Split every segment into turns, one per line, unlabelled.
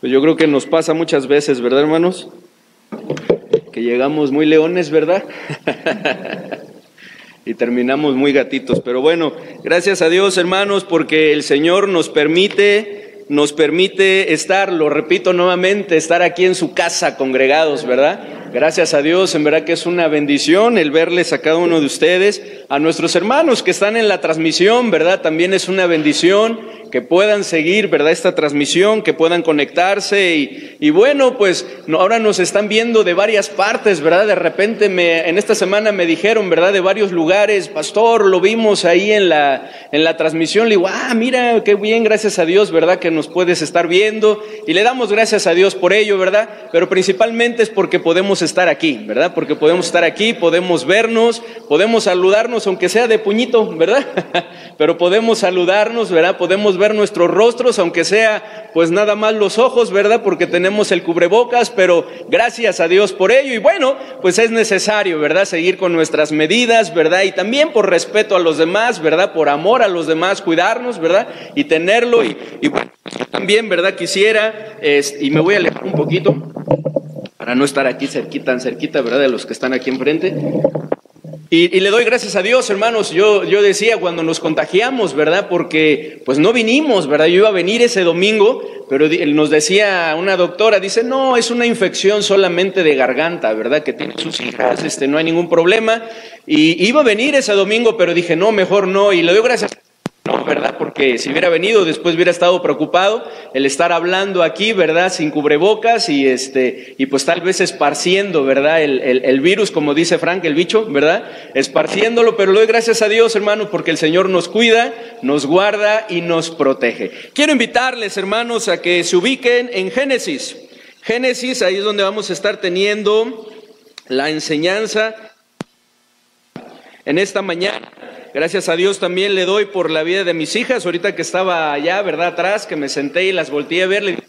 Pues yo creo que nos pasa muchas veces, ¿verdad, hermanos? Que llegamos muy leones, ¿verdad? Y terminamos muy gatitos. Pero bueno, gracias a Dios, hermanos, porque el Señor nos permite estar, lo repito nuevamente, estar aquí en su casa congregados, ¿verdad? Gracias a Dios, en verdad que es una bendición el verles a cada uno de ustedes, a nuestros hermanos que están en la transmisión, ¿verdad? También es una bendición que puedan seguir, ¿verdad?, esta transmisión, que puedan conectarse y bueno, pues ahora nos están viendo de varias partes, ¿verdad? De repente en esta semana me dijeron, ¿verdad?, de varios lugares, pastor, lo vimos ahí en la transmisión. Le digo, mira, qué bien, gracias a Dios, ¿verdad?, que nos puedes estar viendo y le damos gracias a Dios por ello, ¿verdad? Pero principalmente es porque podemos estar aquí, ¿verdad? Porque podemos estar aquí, podemos vernos, podemos saludarnos, aunque sea de puñito, ¿verdad? Pero podemos saludarnos, ¿verdad? Podemos ver nuestros rostros, aunque sea pues nada más los ojos, ¿verdad? Porque tenemos el cubrebocas, pero gracias a Dios por ello. Y bueno, pues es necesario, ¿verdad?, seguir con nuestras medidas, ¿verdad? Y también por respeto a los demás, ¿verdad? Por amor a los demás, cuidarnos, ¿verdad? Y tenerlo. Y bueno, también, ¿verdad?, quisiera, y me voy a alejar un poquito para no estar aquí tan cerquita, ¿verdad?, de los que están aquí enfrente. Y le doy gracias a Dios, hermanos. Yo decía cuando nos contagiamos, ¿verdad?, porque pues no vinimos, ¿verdad? Yo iba a venir ese domingo, pero nos decía una doctora, dice, no, es una infección solamente de garganta, ¿verdad?, que tiene sus hijas, no hay ningún problema. Y iba a venir ese domingo, pero dije, no, mejor no, y le doy gracias. No, ¿verdad? Porque si hubiera venido, después hubiera estado preocupado el estar hablando aquí, ¿verdad?, sin cubrebocas y pues tal vez esparciendo, ¿verdad?, el virus, como dice Frank, el bicho, ¿verdad?, esparciéndolo. Pero le doy gracias a Dios, hermanos, porque el Señor nos cuida, nos guarda y nos protege. Quiero invitarles, hermanos, a que se ubiquen en Génesis. Génesis, ahí es donde vamos a estar teniendo la enseñanza en esta mañana. Gracias a Dios también le doy por la vida de mis hijas. Ahorita que estaba allá, ¿verdad?, atrás, que me senté y las volteé a ver, le dije,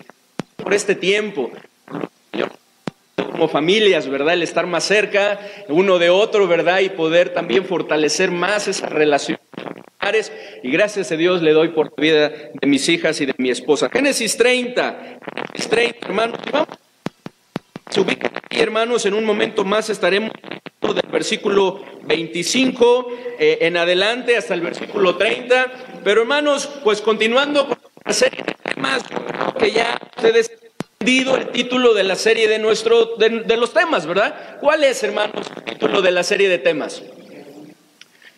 por este tiempo, como familias, ¿verdad?, el estar más cerca uno de otro, ¿verdad?, y poder también fortalecer más esas relaciones familiares. Y gracias a Dios le doy por la vida de mis hijas y de mi esposa. Génesis 30, hermanos, vamos. Se ubican aquí, hermanos, en un momento más estaremos del versículo 25 en adelante hasta el versículo 30, pero hermanos, pues continuando con la serie de temas, que ya ustedes han entendido el título de la serie de los temas, ¿verdad? ¿Cuál es, hermanos, el título de la serie de temas?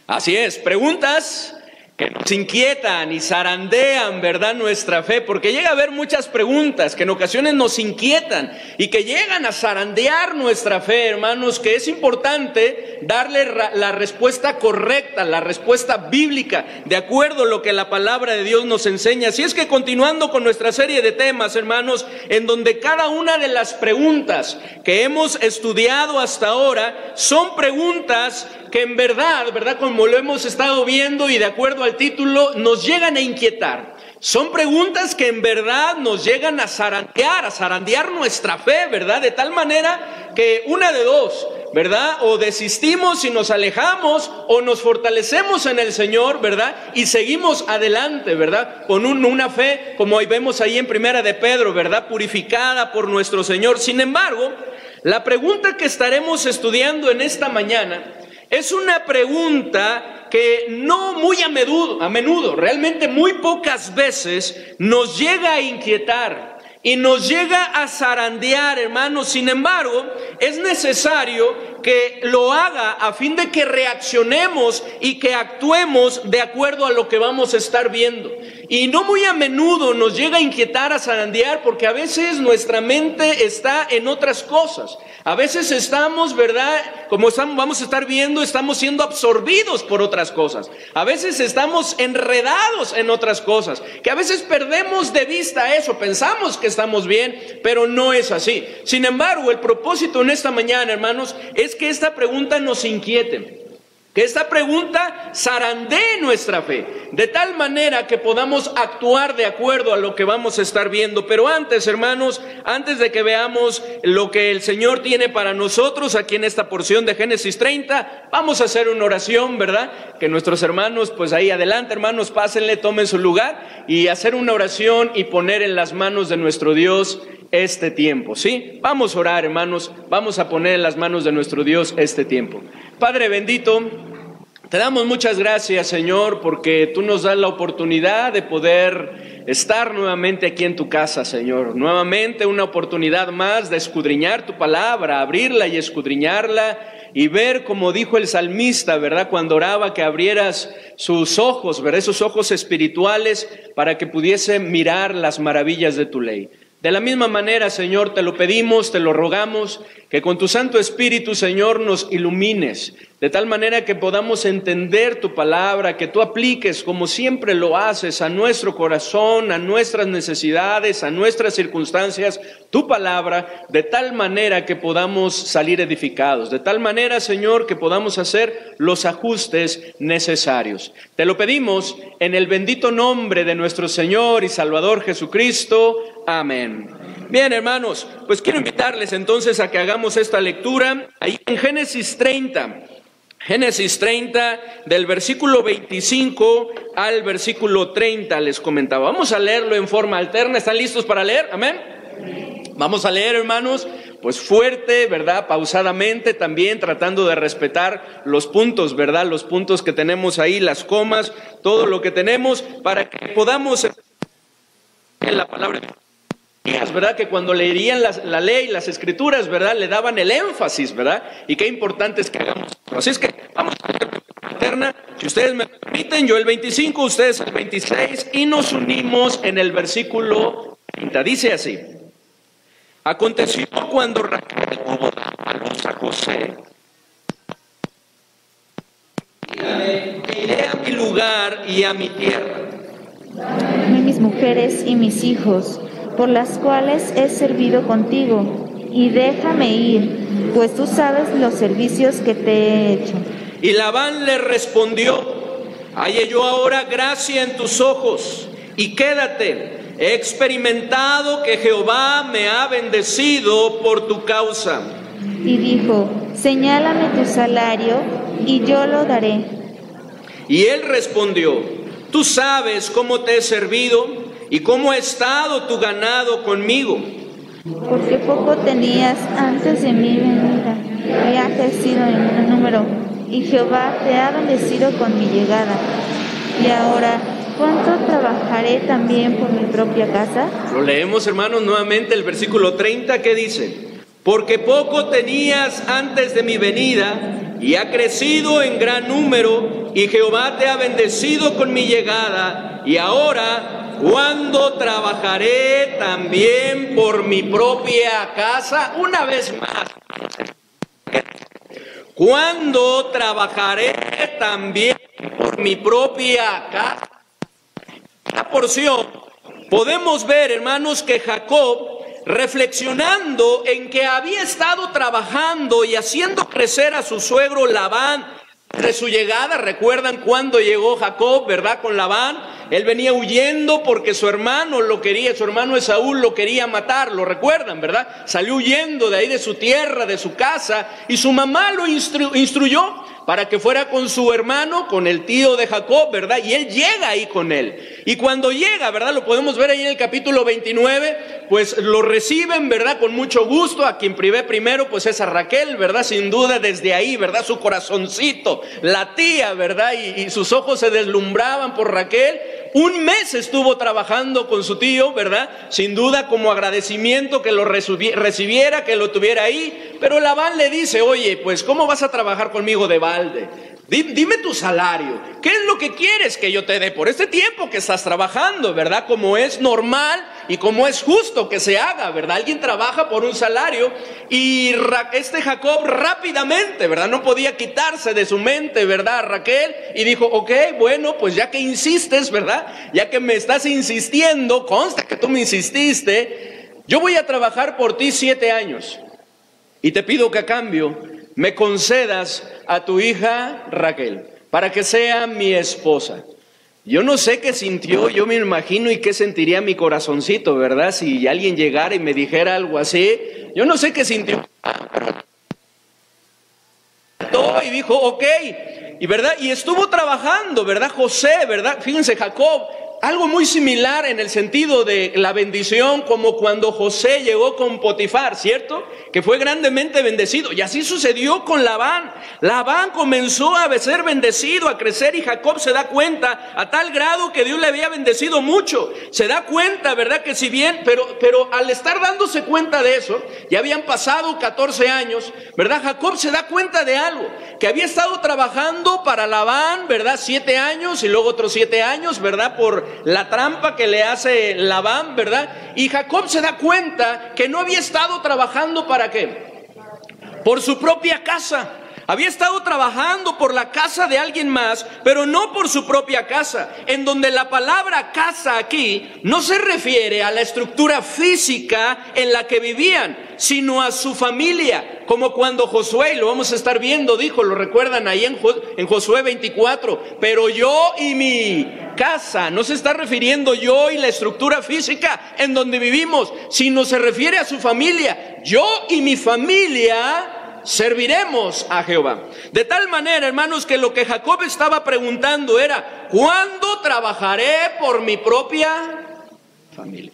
Así es, preguntas que nos inquietan y zarandean, ¿verdad?, nuestra fe, porque llega a haber muchas preguntas que en ocasiones nos inquietan y que llegan a zarandear nuestra fe, hermanos, que es importante darle la respuesta correcta, la respuesta bíblica, de acuerdo a lo que la palabra de Dios nos enseña. Así es que continuando con nuestra serie de temas, hermanos, en donde cada una de las preguntas que hemos estudiado hasta ahora son preguntas que en verdad, como lo hemos estado viendo y de acuerdo al título, nos llegan a inquietar. Son preguntas que en verdad nos llegan a zarandear nuestra fe, ¿verdad? De tal manera que una de dos, ¿verdad? O desistimos y nos alejamos, o nos fortalecemos en el Señor, ¿verdad? Y seguimos adelante, ¿verdad? Con una fe, como hoy vemos ahí en Primera de Pedro, ¿verdad?, purificada por nuestro Señor. Sin embargo, la pregunta que estaremos estudiando en esta mañana es una pregunta que no muy a menudo, realmente muy pocas veces nos llega a inquietar y nos llega a zarandear, hermanos. Sin embargo, es necesario que lo haga a fin de que reaccionemos y que actuemos de acuerdo a lo que vamos a estar viendo. Y no muy a menudo nos llega a inquietar, a zarandear, porque a veces nuestra mente está en otras cosas. A veces estamos, ¿verdad?, vamos a estar viendo, estamos siendo absorbidos por otras cosas. A veces estamos enredados en otras cosas, que a veces perdemos de vista eso, pensamos que estamos bien, pero no es así. Sin embargo, el propósito en esta mañana, hermanos, es que esta pregunta nos inquiete, Que esta pregunta zarandee nuestra fe, de tal manera que podamos actuar de acuerdo a lo que vamos a estar viendo. Pero antes, hermanos, antes de que veamos lo que el Señor tiene para nosotros aquí en esta porción de Génesis 30, vamos a hacer una oración, ¿verdad? Que nuestros hermanos, pues ahí adelante, hermanos, pásenle, tomen su lugar y hacer una oración y poner en las manos de nuestro Dios este tiempo, ¿sí? Vamos a orar, hermanos, vamos a poner en las manos de nuestro Dios este tiempo. Padre bendito, te damos muchas gracias, Señor, porque tú nos das la oportunidad de poder estar nuevamente aquí en tu casa, Señor. Nuevamente una oportunidad más de escudriñar tu palabra, abrirla y escudriñarla y ver, como dijo el salmista, ¿verdad? Cuando oraba, que abrieras sus ojos, ¿verdad? Esos ojos espirituales para que pudiese mirar las maravillas de tu ley. De la misma manera, Señor, te lo pedimos, te lo rogamos, que con tu Santo Espíritu, Señor, nos ilumines, de tal manera que podamos entender tu palabra, que tú apliques, como siempre lo haces, a nuestro corazón, a nuestras necesidades, a nuestras circunstancias, tu palabra, de tal manera que podamos salir edificados, de tal manera, Señor, que podamos hacer los ajustes necesarios. Te lo pedimos en el bendito nombre de nuestro Señor y Salvador Jesucristo. Amén. Bien, hermanos, pues quiero invitarles entonces a que hagamos esta lectura ahí en Génesis 30. Génesis 30, del versículo 25 al versículo 30, les comentaba. Vamos a leerlo en forma alterna. ¿Están listos para leer? Amén. Vamos a leer, hermanos, pues fuerte, ¿verdad? Pausadamente, también tratando de respetar los puntos, ¿verdad? Los puntos que tenemos ahí, las comas, todo lo que tenemos, para que podamos en la palabra, ¿verdad? Que cuando leerían la ley, las escrituras, ¿verdad? Le daban el énfasis, ¿verdad? Y qué importante es que hagamos. Así es que vamos a leer la eterna. Si ustedes me permiten, yo el 25, ustedes el 26, y nos unimos en el versículo 30. Dice así: aconteció cuando Raquel hubo dado a luz a José, iré a mi lugar y a mi tierra,
dame mis mujeres y mis hijos, por las cuales he servido contigo, y déjame ir, pues tú sabes los servicios que te he hecho.
Y Labán le respondió: hallé yo ahora gracia en tus ojos, y quédate. He experimentado que Jehová me ha bendecido por tu causa.
Y dijo: señálame tu salario, y yo lo daré.
Y él respondió: tú sabes cómo te he servido y cómo ha estado tu ganado conmigo.
Porque poco tenías antes de mi venida, había crecido en gran número, y Jehová te ha bendecido con mi llegada. Y ahora, ¿cuánto trabajaré también por mi propia casa?
Lo leemos, hermanos, nuevamente el versículo 30, ¿qué dice? Porque poco tenías antes de mi venida, y ha crecido en gran número, y Jehová te ha bendecido con mi llegada. Y ahora, ¿cuándo trabajaré también por mi propia casa? Una vez más, ¿cuándo trabajaré también por mi propia casa? La porción, podemos ver, hermanos, que Jacob, reflexionando en que había estado trabajando y haciendo crecer a su suegro Labán de su llegada. ¿Recuerdan cuando llegó Jacob, verdad, con Labán? Él venía huyendo porque su hermano lo quería, su hermano Esaú lo quería matar, lo recuerdan, ¿verdad? Salió huyendo de ahí, de su tierra, de su casa, y su mamá lo instruyó para que fuera con su hermano, con el tío de Jacob, ¿verdad? Y él llega ahí con él. Y cuando llega, ¿verdad? Lo podemos ver ahí en el capítulo 29, pues lo reciben, ¿verdad? Con mucho gusto. A quien privé primero, pues es a Raquel, ¿verdad? Sin duda desde ahí, ¿verdad? Su corazoncito, la tía, ¿verdad? Y sus ojos se deslumbraban por Raquel. Un mes estuvo trabajando con su tío, ¿verdad? Sin duda como agradecimiento que lo recibiera, que lo tuviera ahí. Pero Labán le dice: oye, pues ¿cómo vas a trabajar conmigo de balde? Dime tu salario. ¿Qué es lo que quieres que yo te dé por este tiempo que estás trabajando, verdad? Como es normal y como es justo que se haga, ¿verdad? Alguien trabaja por un salario, y este Jacob rápidamente, ¿verdad? No podía quitarse de su mente, ¿verdad? Raquel, y dijo: ok, bueno, pues ya que insistes, ¿verdad? Ya que me estás insistiendo, consta que tú me insististe, yo voy a trabajar por ti 7 años. Y te pido que a cambio me concedas a tu hija Raquel para que sea mi esposa. Yo no sé qué sintió, yo me imagino y qué sentiría mi corazoncito, ¿verdad? Si alguien llegara y me dijera algo así, yo no sé qué sintió. Y dijo, ok, y verdad, y estuvo trabajando, ¿verdad? José, ¿verdad? Fíjense, Jacob, algo muy similar en el sentido de la bendición, como cuando José llegó con Potifar, ¿cierto? Que fue grandemente bendecido, y así sucedió con Labán. Labán comenzó a ser bendecido, a crecer, y Jacob se da cuenta a tal grado que Dios le había bendecido mucho. Se da cuenta, ¿verdad? Que si bien, pero al estar dándose cuenta de eso, ya habían pasado 14 años, ¿verdad? Jacob se da cuenta de algo, que había estado trabajando para Labán, ¿verdad? 7 años y luego otros 7 años, ¿verdad? Por la trampa que le hace Labán, ¿verdad? Y Jacob se da cuenta que no había estado trabajando ¿para qué? Por su propia casa. Había estado trabajando por la casa de alguien más, pero no por su propia casa. En donde la palabra casa aquí no se refiere a la estructura física en la que vivían, sino a su familia. Como cuando Josué, y lo vamos a estar viendo, dijo, lo recuerdan ahí en Josué 24, pero yo y mi casa, no se está refiriendo yo y la estructura física en donde vivimos, sino se refiere a su familia. Yo y mi familia serviremos a Jehová. De tal manera, hermanos, que lo que Jacob estaba preguntando era, ¿cuándo trabajaré por mi propia familia?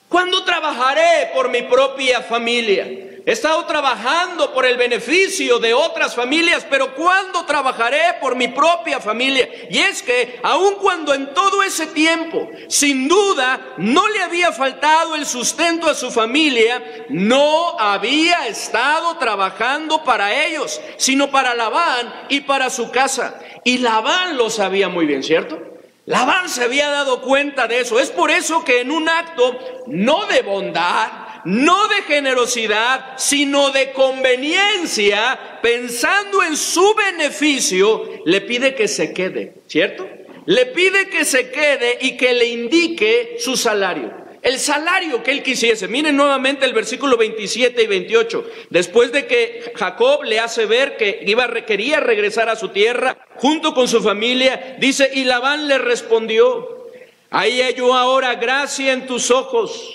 ¿Cuándo trabajaré por mi propia familia? He estado trabajando por el beneficio de otras familias, pero ¿cuándo trabajaré por mi propia familia? Y es que, aun cuando en todo ese tiempo, sin duda, no le había faltado el sustento a su familia, no había estado trabajando para ellos, sino para Labán y para su casa. Y Labán lo sabía muy bien, ¿cierto? Labán se había dado cuenta de eso. Es por eso que en un acto no de bondad, no de generosidad, sino de conveniencia, pensando en su beneficio, le pide que se quede, ¿cierto? Le pide que se quede y que le indique su salario, el salario que él quisiese. Miren nuevamente el versículo 27 y 28. Después de que Jacob le hace ver que quería regresar a su tierra junto con su familia, dice, y Labán le respondió, hallé yo ahora gracia en tus ojos,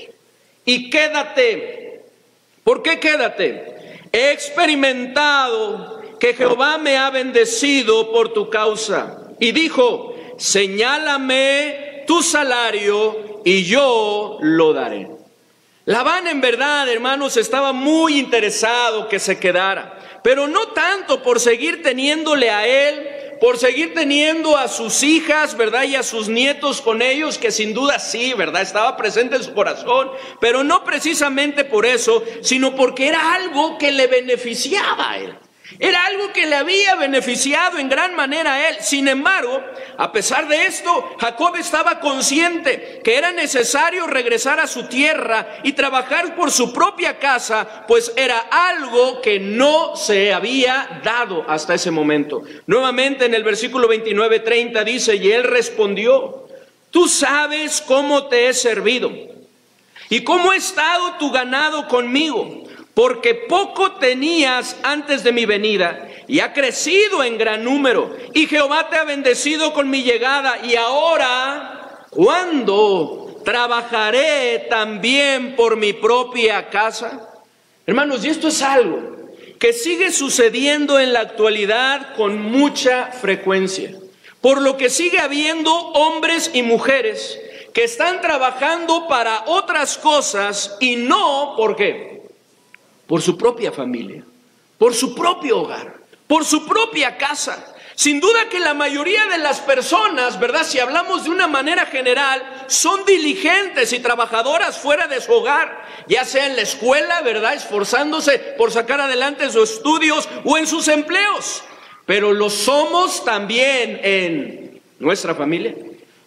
y quédate. ¿Por qué quédate? He experimentado que Jehová me ha bendecido por tu causa. Y dijo, señálame tu salario y yo lo daré. Labán en verdad, hermanos, estaba muy interesado que se quedara, pero no tanto por seguir teniéndole a él, por seguir teniendo a sus hijas, ¿verdad? Y a sus nietos con ellos, que sin duda sí, ¿verdad? Estaba presente en su corazón, pero no precisamente por eso, sino porque era algo que le beneficiaba a él. Era algo que le había beneficiado en gran manera a él. Sin embargo, a pesar de esto, Jacob estaba consciente que era necesario regresar a su tierra y trabajar por su propia casa, pues era algo que no se había dado hasta ese momento. Nuevamente en el versículo 29-30 dice, y él respondió, tú sabes cómo te he servido y cómo ha estado tu ganado conmigo, porque poco tenías antes de mi venida y ha crecido en gran número, y Jehová te ha bendecido con mi llegada, y ahora, ¿cuándo trabajaré también por mi propia casa? Hermanos, y esto es algo que sigue sucediendo en la actualidad con mucha frecuencia, por lo que sigue habiendo hombres y mujeres que están trabajando para otras cosas y no, ¿por qué? Por su propia familia, por su propio hogar, por su propia casa. Sin duda que la mayoría de las personas, ¿verdad? Si hablamos de una manera general, son diligentes y trabajadoras fuera de su hogar, ya sea en la escuela, ¿verdad? Esforzándose por sacar adelante sus estudios o en sus empleos. Pero lo somos también en nuestra familia.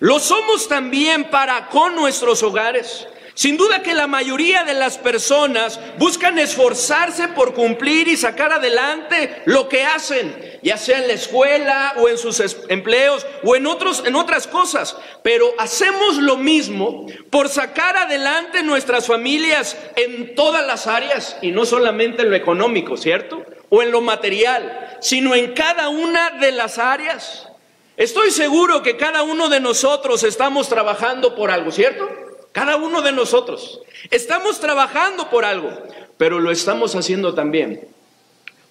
Lo somos también para con nuestros hogares. Sin duda que la mayoría de las personas buscan esforzarse por cumplir y sacar adelante lo que hacen, ya sea en la escuela o en sus empleos o en otras cosas, pero hacemos lo mismo por sacar adelante nuestras familias en todas las áreas y no solamente en lo económico, ¿cierto? o en lo material, sino en cada una de las áreas. Estoy seguro que cada uno de nosotros estamos trabajando por algo, ¿cierto? Cada uno de nosotros estamos trabajando por algo, pero lo estamos haciendo también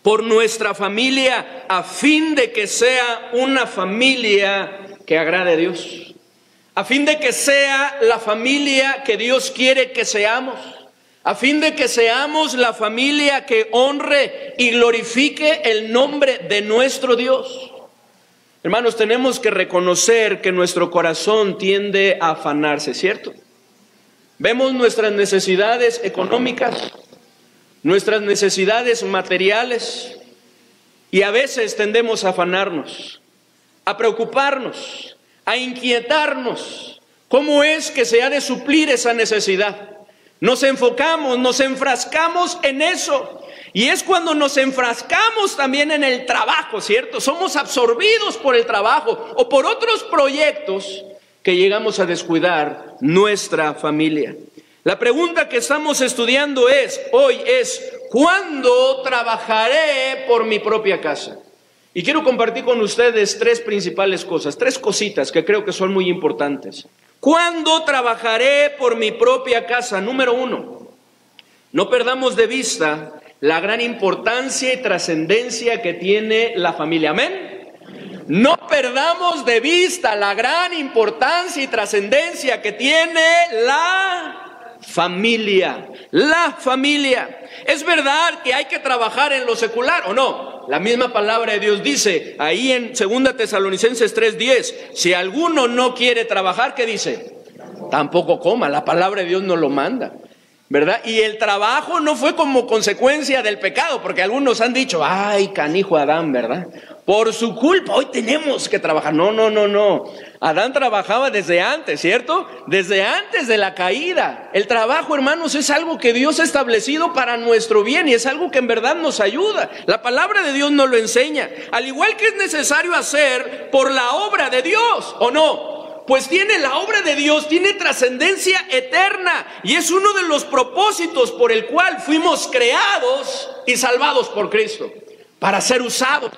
por nuestra familia, a fin de que sea una familia que agrade a Dios, a fin de que sea la familia que Dios quiere que seamos, a fin de que seamos la familia que honre y glorifique el nombre de nuestro Dios. Hermanos, tenemos que reconocer que nuestro corazón tiende a afanarse, ¿cierto? Vemos nuestras necesidades económicas, nuestras necesidades materiales, y a veces tendemos a afanarnos, a preocuparnos, a inquietarnos. ¿Cómo es que se ha de suplir esa necesidad? Nos enfocamos, nos enfrascamos en eso. Y es cuando nos enfrascamos también en el trabajo, ¿cierto? Somos absorbidos por el trabajo o por otros proyectos que llegamos a descuidar nuestra familia. La pregunta que estamos estudiando hoy es, ¿cuándo trabajaré por mi propia casa? Y quiero compartir con ustedes tres principales cosas, tres cositas que creo que son muy importantes. ¿Cuándo trabajaré por mi propia casa? Número uno, no perdamos de vista la gran importancia y trascendencia que tiene la familia. Amén. No perdamos de vista la gran importancia y trascendencia que tiene la familia. La familia. ¿Es verdad que hay que trabajar en lo secular o no? La misma palabra de Dios dice ahí en 2 Tesalonicenses 3:10, si alguno no quiere trabajar, ¿qué dice? Tampoco coma. La palabra de Dios nos lo manda, ¿verdad? Y el trabajo no fue como consecuencia del pecado, porque algunos han dicho, ay, canijo Adán, ¿verdad? Por su culpa hoy tenemos que trabajar. No. Adán trabajaba desde antes, ¿cierto? Desde antes de la caída. El trabajo, hermanos, es algo que Dios ha establecido para nuestro bien y es algo que en verdad nos ayuda. La palabra de Dios nos lo enseña. Al igual que es necesario hacer por la obra de Dios, ¿o no? Pues la obra de Dios tiene trascendencia eterna y es uno de los propósitos por el cual fuimos creados y salvados por Cristo, para ser usados.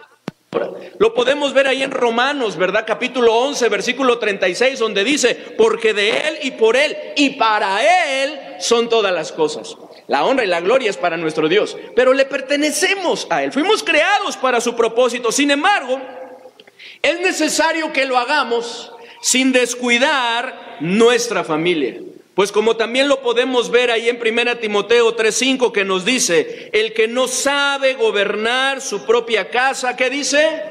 Lo podemos ver ahí en Romanos, ¿verdad? Capítulo 11, versículo 36, donde dice, porque de Él y por Él y para Él son todas las cosas. La honra y la gloria es para nuestro Dios, pero le pertenecemos a Él. Fuimos creados para su propósito. Sin embargo, es necesario que lo hagamos sin descuidar nuestra familia. Pues como también lo podemos ver ahí en 1 Timoteo 3:5, que nos dice, el que no sabe gobernar su propia casa, ¿qué dice?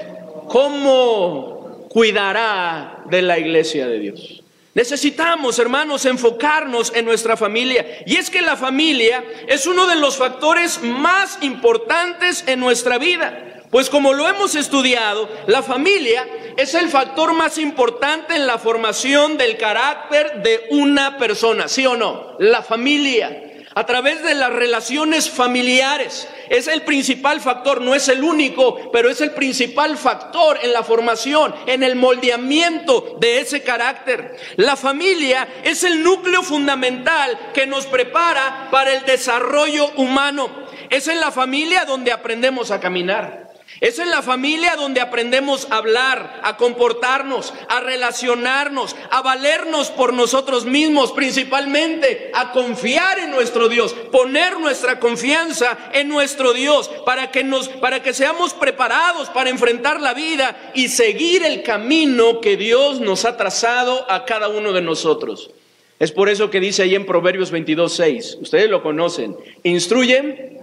¿Cómo cuidará de la iglesia de Dios? Necesitamos, hermanos, enfocarnos en nuestra familia. Y es que la familia es uno de los factores más importantes en nuestra vida. Pues como lo hemos estudiado, la familia es el factor más importante en la formación del carácter de una persona, ¿sí o no? La familia, a través de las relaciones familiares, es el principal factor, no es el único, pero es el principal factor en la formación, en el moldeamiento de ese carácter. La familia es el núcleo fundamental que nos prepara para el desarrollo humano. Es en la familia donde aprendemos a caminar. Es en la familia donde aprendemos a hablar, a comportarnos, a relacionarnos, a valernos por nosotros mismos, principalmente a confiar en nuestro Dios, poner nuestra confianza en nuestro Dios para que seamos preparados para enfrentar la vida y seguir el camino que Dios nos ha trazado a cada uno de nosotros. Es por eso que dice ahí en Proverbios 22:6, ustedes lo conocen, instruye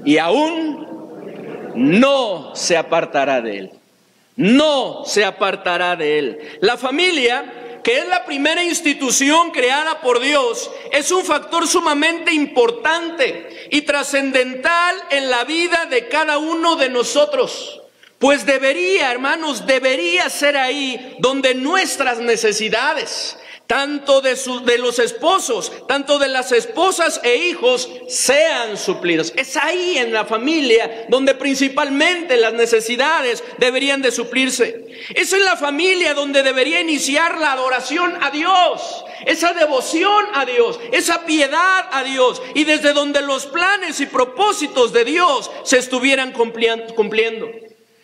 y aún no se apartará de él. No se apartará de él. La familia, que es la primera institución creada por Dios, es un factor sumamente importante y trascendental en la vida de cada uno de nosotros. Pues debería ser ahí donde nuestras necesidades, tanto de los esposos, tanto de las esposas e hijos, sean suplidos. Es ahí en la familia donde principalmente las necesidades deberían de suplirse. Es en la familia donde debería iniciar la adoración a Dios, esa devoción a Dios, esa piedad a Dios, y desde donde los planes y propósitos de Dios se estuvieran cumpliendo.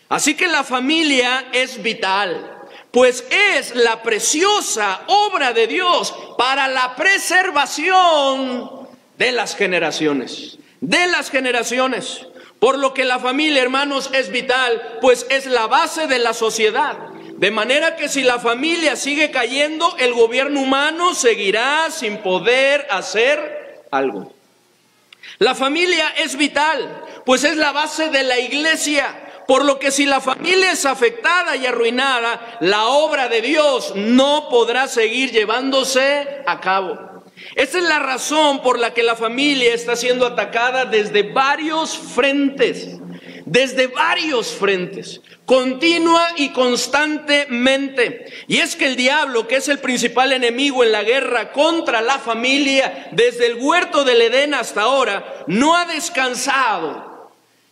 Así que la familia es vital, pues es la preciosa obra de Dios para la preservación de las generaciones. Por lo que la familia, hermanos, es vital, pues es la base de la sociedad. De manera que si la familia sigue cayendo, el gobierno humano seguirá sin poder hacer algo. La familia es vital, pues es la base de la iglesia. Por lo que si la familia es afectada y arruinada, la obra de Dios no podrá seguir llevándose a cabo. Esa es la razón por la que la familia está siendo atacada desde varios frentes, continua y constantemente. Y es que el diablo, que es el principal enemigo en la guerra contra la familia, desde el huerto del Edén hasta ahora, no ha descansado,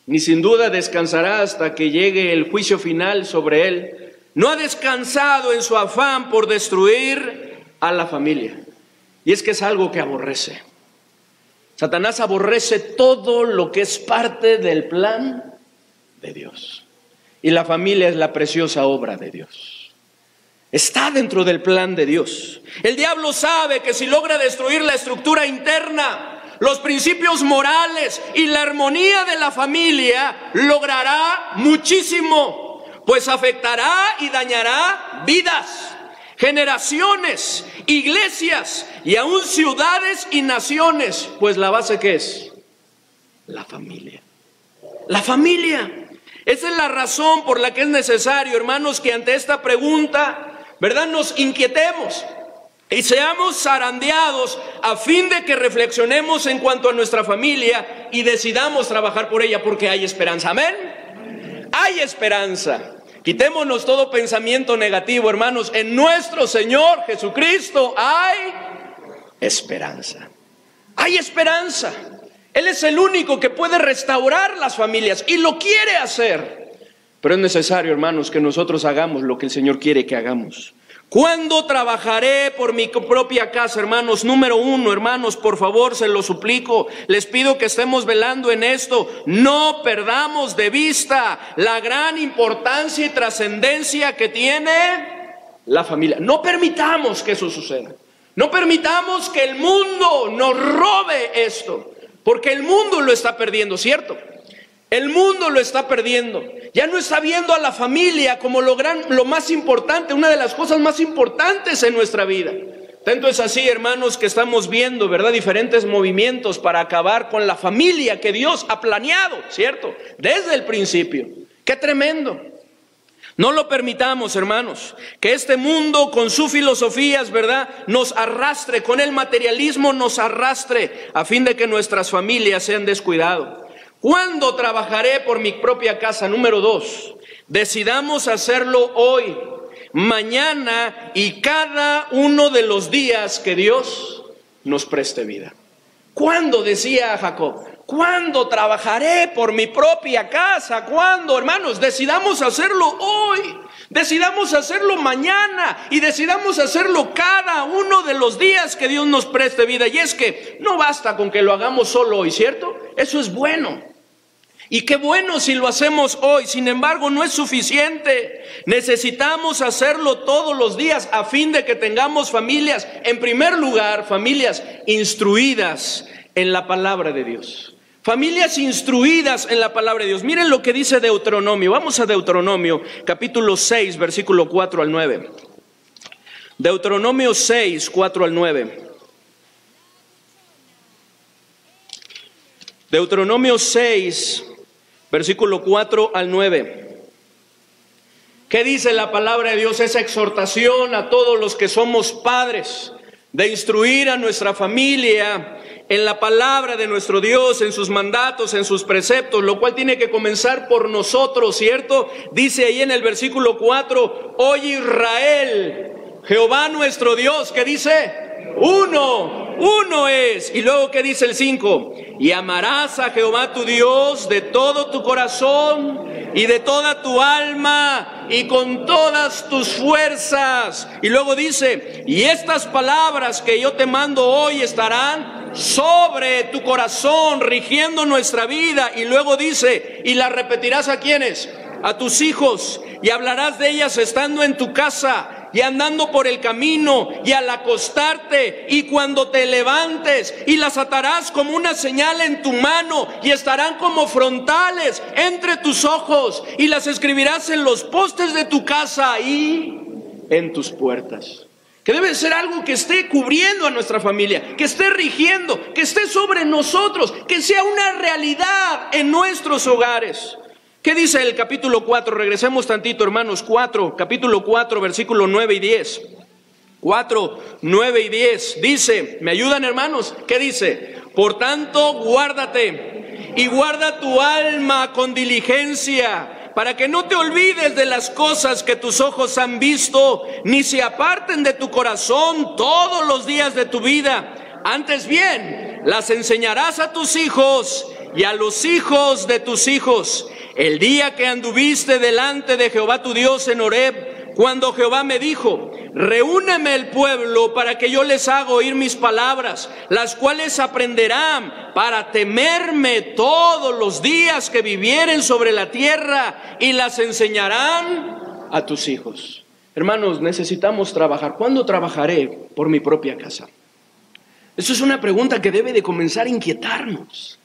ni sin duda descansará hasta que llegue el juicio final sobre él. No ha descansado en su afán por destruir a la familia. Y es que es algo que aborrece. Satanás aborrece todo lo que es parte del plan de Dios. Y la familia es la preciosa obra de Dios. Está dentro del plan de Dios. El diablo sabe que si logra destruir la estructura interna, los principios morales y la armonía de la familia, logrará muchísimo, pues afectará y dañará vidas, generaciones, iglesias y aún ciudades y naciones. Pues la base, ¿qué es? La familia. La familia. Esa es la razón por la que es necesario, hermanos, que ante esta pregunta, ¿verdad?, nos inquietemos y seamos zarandeados a fin de que reflexionemos en cuanto a nuestra familia y decidamos trabajar por ella, porque hay esperanza. Amén. Hay esperanza. Quitémonos todo pensamiento negativo, hermanos. En nuestro Señor Jesucristo hay esperanza. Hay esperanza. Él es el único que puede restaurar las familias y lo quiere hacer. Pero es necesario, hermanos, que nosotros hagamos lo que el Señor quiere que hagamos. ¿Cuándo trabajaré por mi propia casa, hermanos? Número uno, hermanos, por favor, se lo suplico, les pido que estemos velando en esto. No perdamos de vista la gran importancia y trascendencia que tiene la familia. No permitamos que eso suceda. No permitamos que el mundo nos robe esto, porque el mundo lo está perdiendo, ¿cierto? El mundo lo está perdiendo. Ya no está viendo a la familia como lo más importante, una de las cosas más importantes en nuestra vida. Tanto es así, hermanos, que estamos viendo, ¿verdad?, diferentes movimientos para acabar con la familia que Dios ha planeado, ¿cierto?, desde el principio. ¡Qué tremendo! No lo permitamos, hermanos, que este mundo con sus filosofías, ¿verdad?, nos arrastre, con el materialismo nos arrastre, a fin de que nuestras familias sean descuidadas. ¿Cuándo trabajaré por mi propia casa? Número 2, decidamos hacerlo hoy, mañana y cada uno de los días que Dios nos preste vida. ¿Cuándo? Decía Jacob. ¿Cuándo trabajaré por mi propia casa? ¿Cuándo? Hermanos, decidamos hacerlo hoy, decidamos hacerlo mañana y decidamos hacerlo cada uno de los días que Dios nos preste vida. Y es que no basta con que lo hagamos solo hoy, ¿cierto? Eso es bueno. Y qué bueno si lo hacemos hoy. Sin embargo, no es suficiente. Necesitamos hacerlo todos los días a fin de que tengamos familias, en primer lugar, familias instruidas en la palabra de Dios. Familias instruidas en la palabra de Dios. Miren lo que dice Deuteronomio. Vamos a Deuteronomio, capítulo 6, versículo 4 al 9. Deuteronomio 6, 4 al 9. Deuteronomio 6, versículo 4 al 9. ¿Qué dice la palabra de Dios? Esa exhortación a todos los que somos padres, de instruir a nuestra familia en la palabra de nuestro Dios, en sus mandatos, en sus preceptos, lo cual tiene que comenzar por nosotros, ¿cierto? Dice ahí en el versículo 4, oye Israel, Jehová nuestro Dios, ¿qué dice? Uno es. Y luego, ¿qué dice el 5? Y amarás a Jehová tu Dios de todo tu corazón y de toda tu alma y con todas tus fuerzas. Y luego dice, y estas palabras que yo te mando hoy estarán sobre tu corazón, rigiendo nuestra vida. Y luego dice, y las repetirás ¿a quiénes? A tus hijos, y hablarás de ellas estando en tu casa y andando por el camino y al acostarte y cuando te levantes, y las atarás como una señal en tu mano y estarán como frontales entre tus ojos, y las escribirás en los postes de tu casa y en tus puertas. Que debe ser algo que esté cubriendo a nuestra familia, que esté rigiendo, que esté sobre nosotros, que sea una realidad en nuestros hogares. ¿Qué dice el capítulo 4? Regresemos tantito, hermanos. Capítulo 4, versículo 9 y 10. 4, 9 y 10. Dice, ¿me ayudan, hermanos? ¿Qué dice? Por tanto, guárdate y guarda tu alma con diligencia, para que no te olvides de las cosas que tus ojos han visto, ni se aparten de tu corazón todos los días de tu vida. Antes bien, las enseñarás a tus hijos y a los hijos de tus hijos. El día que anduviste delante de Jehová tu Dios en Horeb, cuando Jehová me dijo, reúneme el pueblo para que yo les haga oír mis palabras, las cuales aprenderán para temerme todos los días que vivieren sobre la tierra, y las enseñarán a tus hijos. Hermanos, necesitamos trabajar. ¿Cuándo trabajaré por mi propia casa? Eso es una pregunta que debe de comenzar a inquietarnos.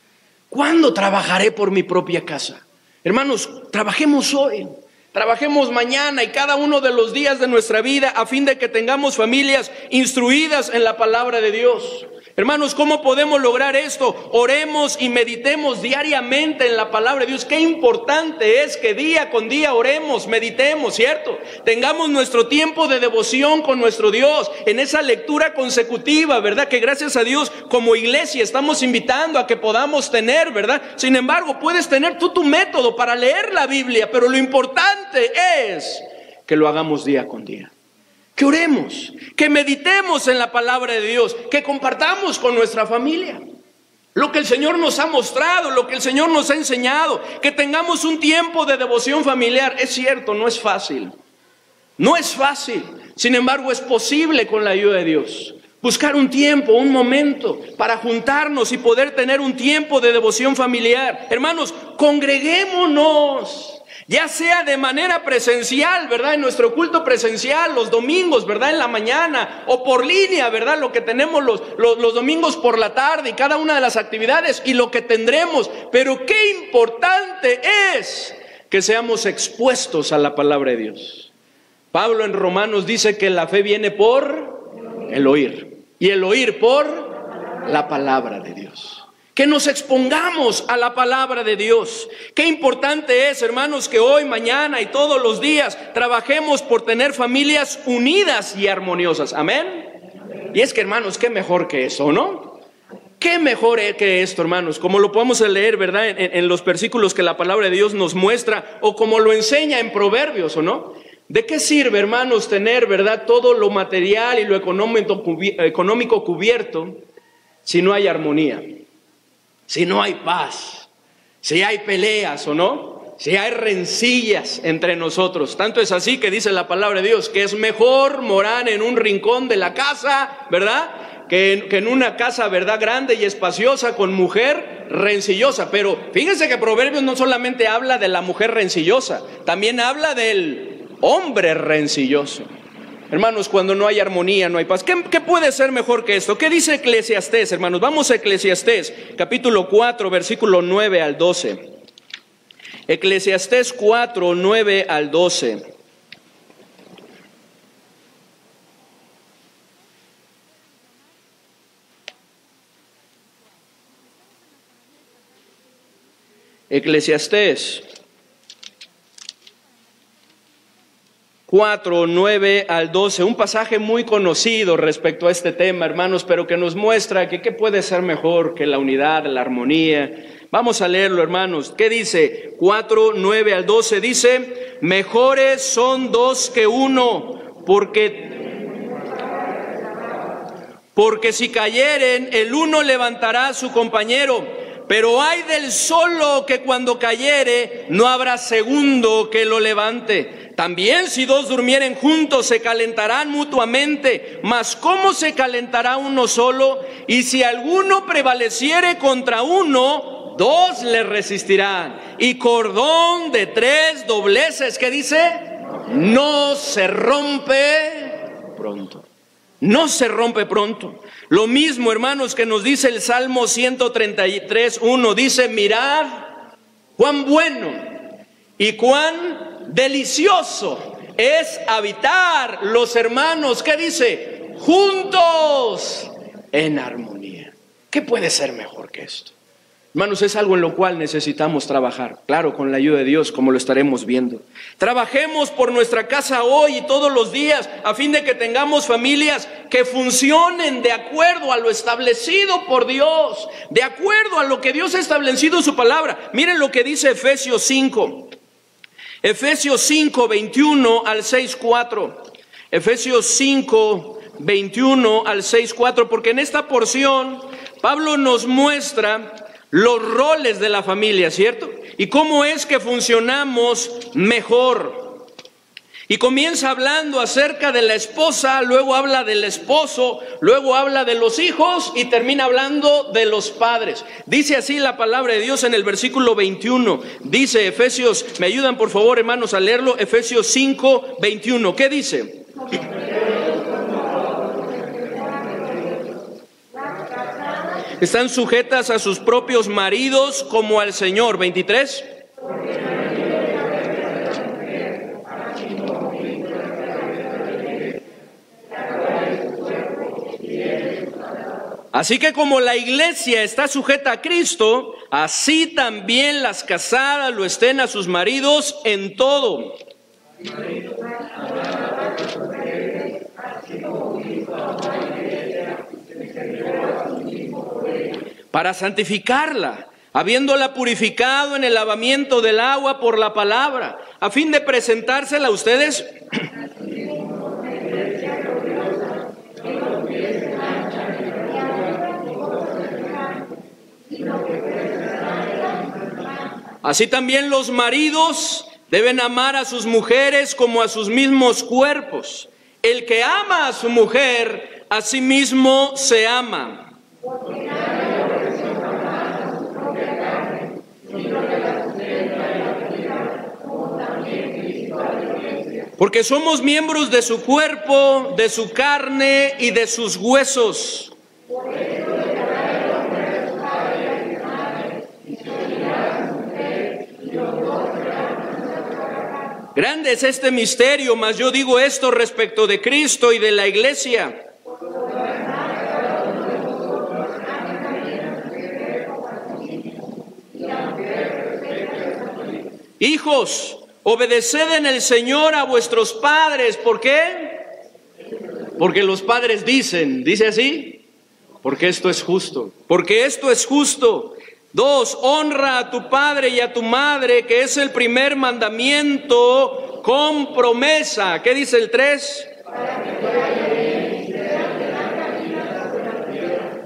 ¿Cuándo trabajaré por mi propia casa? Hermanos, trabajemos hoy, trabajemos mañana y cada uno de los días de nuestra vida, a fin de que tengamos familias instruidas en la palabra de Dios. Hermanos, ¿cómo podemos lograr esto? Oremos y meditemos diariamente en la palabra de Dios. Qué importante es que día con día oremos, meditemos, ¿cierto? Tengamos nuestro tiempo de devoción con nuestro Dios, en esa lectura consecutiva, ¿verdad? Que gracias a Dios como iglesia estamos invitando a que podamos tener, ¿verdad? Sin embargo, puedes tener tú tu método para leer la Biblia, pero lo importante es que lo hagamos día con día. Que oremos, que meditemos en la palabra de Dios, que compartamos con nuestra familia lo que el Señor nos ha mostrado, lo que el Señor nos ha enseñado, que tengamos un tiempo de devoción familiar. Es cierto, no es fácil, no es fácil, sin embargo es posible con la ayuda de Dios. Buscar un tiempo, un momento para juntarnos y poder tener un tiempo de devoción familiar. Hermanos, congreguémonos. Ya sea de manera presencial, ¿verdad? En nuestro culto presencial, los domingos, ¿verdad? En la mañana, o por línea, ¿verdad? Lo que tenemos los domingos por la tarde y cada una de las actividades y lo que tendremos. Pero qué importante es que seamos expuestos a la palabra de Dios. Pablo en Romanos dice que la fe viene por el oír y el oír por la palabra de Dios. Que nos expongamos a la palabra de Dios. Qué importante es, hermanos, que hoy, mañana y todos los días trabajemos por tener familias unidas y armoniosas. Amén. Y es que, hermanos, qué mejor que eso, ¿no? Qué mejor que esto, hermanos, como lo podemos leer, ¿verdad? En los versículos que la palabra de Dios nos muestra, o como lo enseña en Proverbios, ¿o no? ¿De qué sirve, hermanos, tener, verdad, todo lo material y lo económico cubierto si no hay armonía? Si no hay paz, si hay peleas o no, si hay rencillas entre nosotros. Tanto es así que dice la palabra de Dios que es mejor morar en un rincón de la casa, ¿verdad? Que en una casa, ¿verdad? Grande y espaciosa con mujer rencillosa. Pero fíjense que Proverbios no solamente habla de la mujer rencillosa, también habla del hombre rencilloso. Hermanos, cuando no hay armonía, no hay paz. ¿Qué puede ser mejor que esto? ¿Qué dice Eclesiastés, hermanos? Vamos a Eclesiastés, capítulo 4, versículo 9 al 12. Eclesiastés 4, 9 al 12. Eclesiastés 4, 9 al 12, un pasaje muy conocido respecto a este tema, hermanos, pero que nos muestra que qué puede ser mejor que la unidad, la armonía. Vamos a leerlo, hermanos. ¿Qué dice? 4, 9 al 12 dice, mejores son dos que uno, porque Porque si cayeren, el uno levantará a su compañero, pero ay del solo que cuando cayere, no habrá segundo que lo levante. También si dos durmieren juntos, se calentarán mutuamente, mas ¿cómo se calentará uno solo? Y si alguno prevaleciere contra uno, dos le resistirán. Y cordón de tres dobleces, ¿qué dice? No se rompe pronto. No se rompe pronto. Lo mismo, hermanos, que nos dice el Salmo 133:1. Dice, mirad cuán bueno y cuán delicioso es habitar los hermanos, ¿qué dice? Juntos en armonía. ¿Qué puede ser mejor que esto? Hermanos, es algo en lo cual necesitamos trabajar, claro, con la ayuda de Dios, como lo estaremos viendo. Trabajemos por nuestra casa hoy y todos los días, a fin de que tengamos familias que funcionen de acuerdo a lo establecido por Dios, de acuerdo a lo que Dios ha establecido en su palabra. Miren lo que dice Efesios 5. Efesios 5, 21 al 6:4. Efesios 5, 21 al 6:4, porque en esta porción Pablo nos muestra los roles de la familia, ¿cierto? Y cómo es que funcionamos mejor. Y comienza hablando acerca de la esposa, luego habla del esposo, luego habla de los hijos y termina hablando de los padres. Dice así la palabra de Dios en el versículo 21. Dice Efesios, me ayudan por favor hermanos a leerlo, Efesios 5, 21. ¿Qué dice? Están sujetas a sus propios maridos como al Señor. 23. Así que como la iglesia está sujeta a Cristo, así también las casadas lo estén a sus maridos en todo. Para santificarla, habiéndola purificado en el lavamiento del agua por la palabra, a fin de presentársela a ustedes así también los maridos deben amar a sus mujeres como a sus mismos cuerpos. El que ama a su mujer, a sí mismo se ama. Porque somos miembros de su cuerpo, de su carne y de sus huesos. Grande es este misterio, mas yo digo esto respecto de Cristo y de la iglesia. Hijos, obedeced en el Señor a vuestros padres. ¿Por qué? Porque los padres dice así, porque esto es justo. Porque esto es justo. 2, honra a tu padre y a tu madre, que es el primer mandamiento con promesa. ¿Qué dice el 3?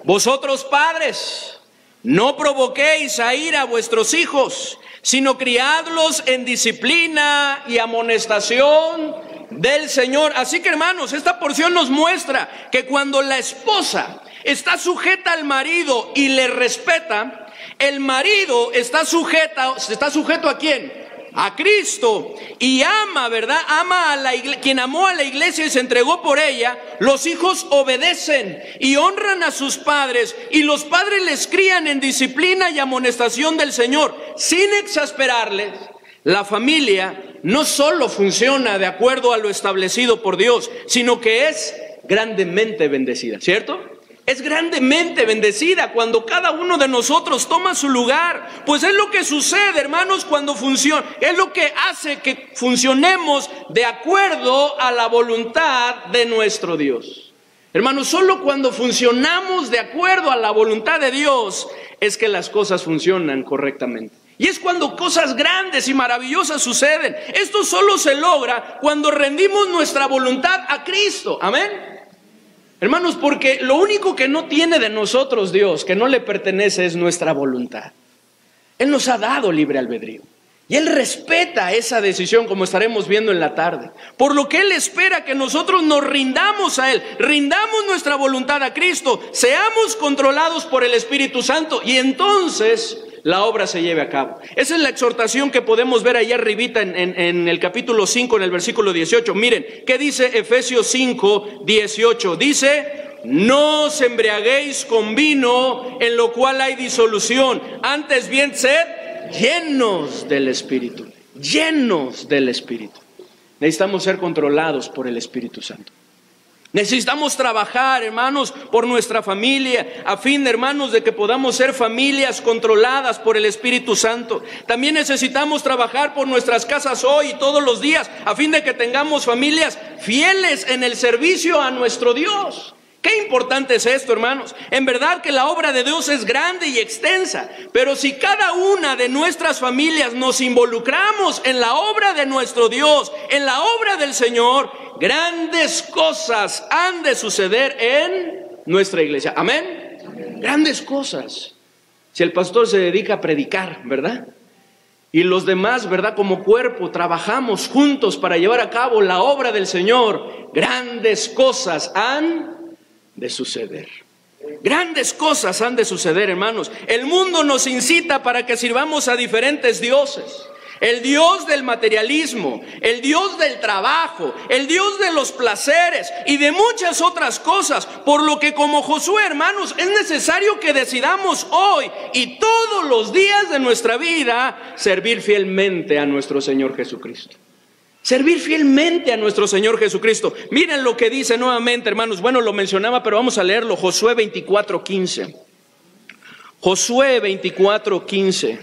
Vosotros padres, no provoquéis a ira a vuestros hijos, sino criadlos en disciplina y amonestación del Señor. Así que hermanos, esta porción nos muestra que cuando la esposa está sujeta al marido y le respeta, el marido está sujeto ¿a quién? A Cristo, y ama, ¿verdad? Ama a la iglesia. Quien amó a la iglesia y se entregó por ella. Los hijos obedecen y honran a sus padres, y los padres les crían en disciplina y amonestación del Señor, sin exasperarles. La familia no solo funciona de acuerdo a lo establecido por Dios, sino que es grandemente bendecida, ¿cierto? Es grandemente bendecida cuando cada uno de nosotros toma su lugar. Pues es lo que sucede, hermanos, cuando funciona. Es lo que hace que funcionemos de acuerdo a la voluntad de nuestro Dios. Hermanos, solo cuando funcionamos de acuerdo a la voluntad de Dios es que las cosas funcionan correctamente. Y es cuando cosas grandes y maravillosas suceden. Esto solo se logra cuando rendimos nuestra voluntad a Cristo. Amén. Hermanos, porque lo único que no tiene de nosotros Dios, que no le pertenece, es nuestra voluntad. Él nos ha dado libre albedrío. Y Él respeta esa decisión, como estaremos viendo en la tarde. Por lo que Él espera que nosotros nos rindamos a Él, rindamos nuestra voluntad a Cristo, seamos controlados por el Espíritu Santo y entonces la obra se lleve a cabo. Esa es la exhortación que podemos ver allá arribita en el capítulo 5, en el versículo 18. Miren, ¿qué dice Efesios 5, 18? Dice: no os embriaguéis con vino, en lo cual hay disolución, antes bien sed llenos del Espíritu, llenos del Espíritu. Necesitamos ser controlados por el Espíritu Santo. Necesitamos trabajar, hermanos, por nuestra familia, a fin, hermanos, de que podamos ser familias controladas por el Espíritu Santo. También necesitamos trabajar por nuestras casas hoy y todos los días, a fin de que tengamos familias fieles en el servicio a nuestro Dios. Qué importante es esto, hermanos. En verdad que la obra de Dios es grande y extensa, pero si cada una de nuestras familias nos involucramos en la obra de nuestro Dios, en la obra del Señor, grandes cosas han de suceder en nuestra iglesia. Amén. Grandes cosas. Si el pastor se dedica a predicar, ¿verdad? Y los demás, ¿verdad? Como cuerpo trabajamos juntos para llevar a cabo la obra del Señor, grandes cosas han de suceder. Grandes cosas han de suceder, hermanos. El mundo nos incita para que sirvamos a diferentes dioses. El Dios del materialismo, el Dios del trabajo, el Dios de los placeres y de muchas otras cosas. Por lo que como Josué, hermanos, es necesario que decidamos hoy y todos los días de nuestra vida servir fielmente a nuestro Señor Jesucristo. Servir fielmente a nuestro Señor Jesucristo. Miren lo que dice nuevamente, hermanos. Bueno, lo mencionaba, pero vamos a leerlo. Josué 24:15. Josué 24:15.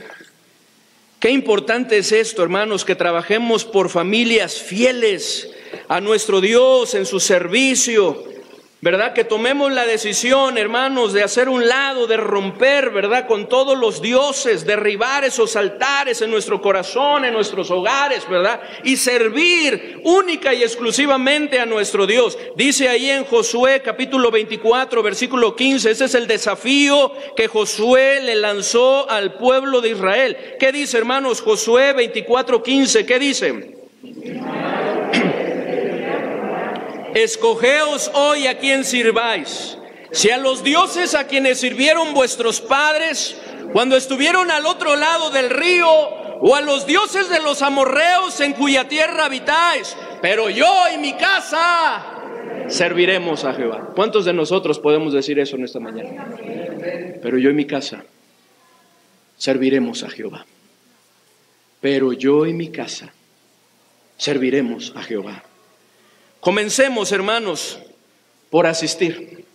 Qué importante es esto, hermanos, que trabajemos por familias fieles a nuestro Dios en su servicio. ¿Verdad? Que tomemos la decisión, hermanos, de hacer un lado, de romper, ¿verdad? Con todos los dioses, derribar esos altares en nuestro corazón, en nuestros hogares, ¿verdad? Y servir única y exclusivamente a nuestro Dios. Dice ahí en Josué capítulo 24, versículo 15, ese es el desafío que Josué le lanzó al pueblo de Israel. ¿Qué dice, hermanos? Josué 24:15, ¿qué dice? Escogeos hoy a quien sirváis, si a los dioses a quienes sirvieron vuestros padres cuando estuvieron al otro lado del río, o a los dioses de los amorreos en cuya tierra habitáis, pero yo y mi casa serviremos a Jehová. ¿Cuántos de nosotros podemos decir eso en esta mañana? Pero yo y mi casa serviremos a Jehová. Pero yo y mi casa serviremos a Jehová. Comencemos, hermanos, por asistir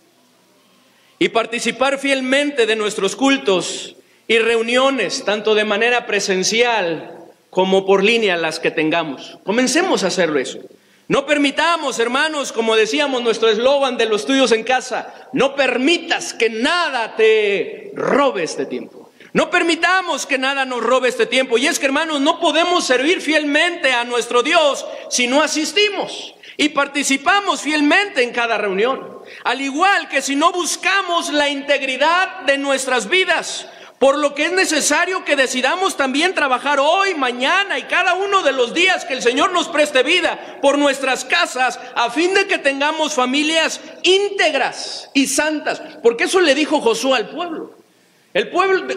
y participar fielmente de nuestros cultos y reuniones, tanto de manera presencial como por línea las que tengamos. Comencemos a hacerlo eso. No permitamos, hermanos, como decíamos nuestro eslogan de los estudios en casa, no permitas que nada te robe este tiempo. No permitamos que nada nos robe este tiempo. Y es que, hermanos, no podemos servir fielmente a nuestro Dios si no asistimos y participamos fielmente en cada reunión. Al igual que si no buscamos la integridad de nuestras vidas. Por lo que es necesario que decidamos también trabajar hoy, mañana y cada uno de los días que el Señor nos preste vida por nuestras casas, a fin de que tengamos familias íntegras y santas. Porque eso le dijo Josué al pueblo.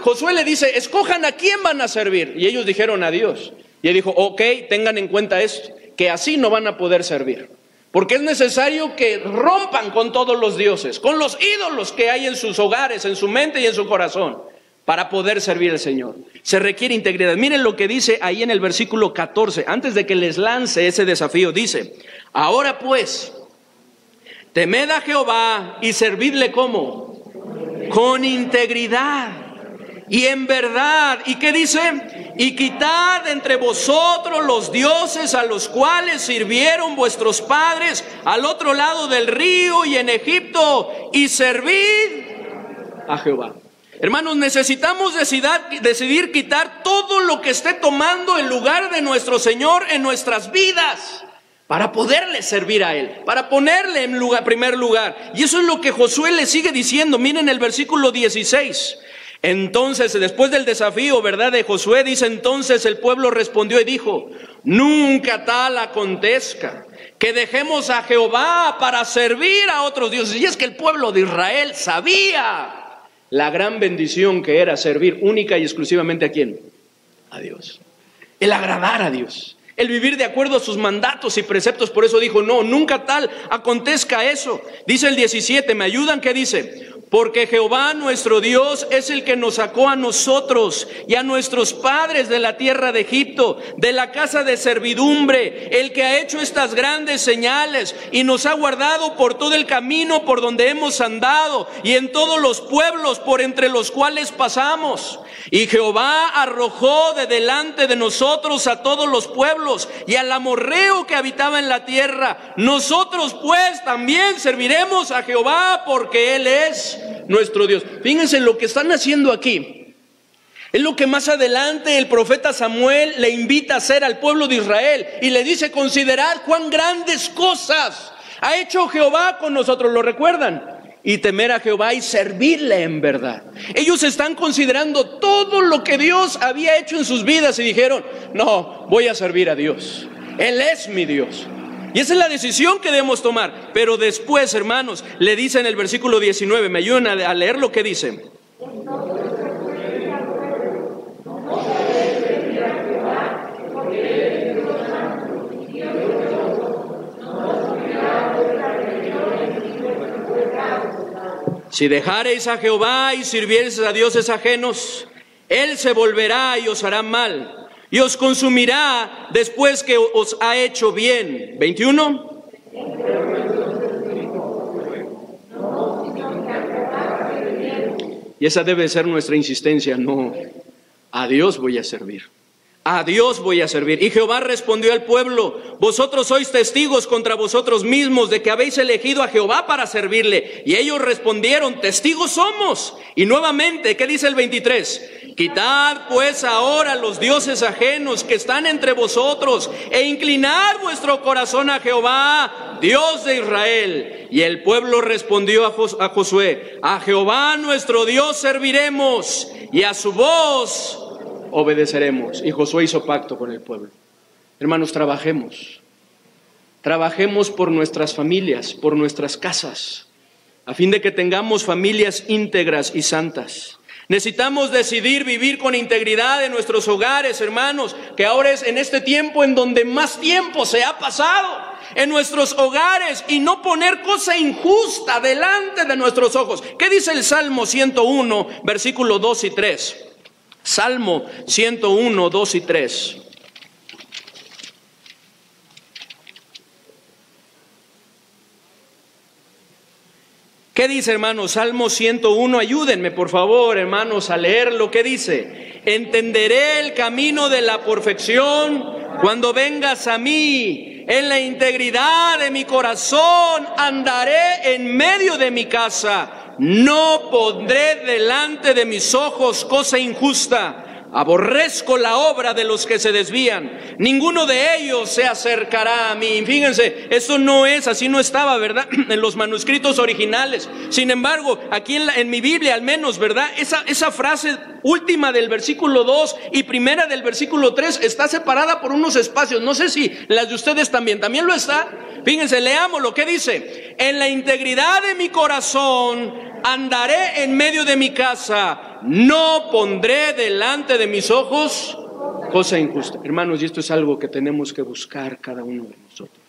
Josué le dice, escojan a quién van a servir. Y ellos dijeron a Dios. Y él dijo, ok, tengan en cuenta esto, que así no van a poder servir. Porque es necesario que rompan con todos los dioses, con los ídolos que hay en sus hogares, en su mente y en su corazón, para poder servir al Señor. Se requiere integridad. Miren lo que dice ahí en el versículo 14, antes de que les lance ese desafío, dice, ahora pues, temed a Jehová y servidle ¿cómo? Con integridad y en verdad. ¿Y qué dice? Y quitad entre vosotros los dioses a los cuales sirvieron vuestros padres al otro lado del río y en Egipto, y servid a Jehová. Hermanos, necesitamos decidir quitar todo lo que esté tomando el lugar de nuestro Señor en nuestras vidas. para poderle servir a Él, para ponerle en primer lugar. Y eso es lo que Josué le sigue diciendo. Miren el versículo 16. Entonces, después del desafío, ¿verdad?, de Josué, dice: entonces el pueblo respondió y dijo: nunca tal acontezca que dejemos a Jehová para servir a otros dioses. Y es que el pueblo de Israel sabía la gran bendición que era servir única y exclusivamente ¿a quién? A Dios. El agradar a Dios, el vivir de acuerdo a sus mandatos y preceptos. Por eso dijo: no, nunca tal acontezca eso. Dice el 17, ¿me ayudan? ¿Qué dice? Porque Jehová nuestro Dios es el que nos sacó a nosotros y a nuestros padres de la tierra de Egipto, de la casa de servidumbre, el que ha hecho estas grandes señales y nos ha guardado por todo el camino por donde hemos andado y en todos los pueblos por entre los cuales pasamos. Y Jehová arrojó de delante de nosotros a todos los pueblos y al amorreo que habitaba en la tierra. Nosotros pues también serviremos a Jehová porque Él es nuestro Dios. Fíjense lo que están haciendo aquí. Es lo que más adelante el profeta Samuel le invita a hacer al pueblo de Israel y le dice: considerad cuán grandes cosas ha hecho Jehová con nosotros. ¿Lo recuerdan? Y temer a Jehová y servirle en verdad. Ellos están considerando todo lo que Dios había hecho en sus vidas y dijeron: no, voy a servir a Dios. Él es mi Dios. Y esa es la decisión que debemos tomar. Pero después, hermanos, le dice en el versículo 19, me ayudan a leer lo que dice. Si dejareis a Jehová y sirviereis a dioses ajenos, Él se volverá y os hará mal, y os consumirá después que os ha hecho bien. 21. Y esa debe ser nuestra insistencia: no, a Dios voy a servir. A Dios voy a servir. Y Jehová respondió al pueblo: vosotros sois testigos contra vosotros mismos de que habéis elegido a Jehová para servirle. Y ellos respondieron: testigos somos. Y nuevamente, ¿qué dice el 23? Quitad pues ahora los dioses ajenos que están entre vosotros e inclinad vuestro corazón a Jehová, Dios de Israel. Y el pueblo respondió a Josué: a Jehová nuestro Dios serviremos y a su voz obedeceremos. Y Josué hizo pacto con el pueblo. Hermanos, trabajemos por nuestras familias, por nuestras casas, a fin de que tengamos familias íntegras y santas. Necesitamos decidir vivir con integridad en nuestros hogares, hermanos, que ahora es en este tiempo en donde más tiempo se ha pasado en nuestros hogares, y no poner cosa injusta delante de nuestros ojos. ¿Qué dice el Salmo 101, versículos 2 y 3? Salmo 101, 2 y 3. ¿Qué dice, hermanos? Salmo 101, ayúdenme por favor, hermanos, a leerlo. ¿Qué dice? Entenderé el camino de la perfección cuando vengas a mí. En la integridad de mi corazón andaré en medio de mi casa. No pondré delante de mis ojos cosa injusta. Aborrezco la obra de los que se desvían. Ninguno de ellos se acercará a mí. Fíjense, esto no es, así no estaba, ¿verdad?, en los manuscritos originales. Sin embargo, aquí en mi Biblia al menos, ¿verdad?, esa frase última del versículo 2 y primera del versículo 3 está separada por unos espacios. No sé si las de ustedes también lo está. Fíjense, leamos lo que dice: en la integridad de mi corazón andaré en medio de mi casa. No pondré delante de mis ojos cosa injusta. Hermanos, y esto es algo que tenemos que buscar cada uno de nosotros.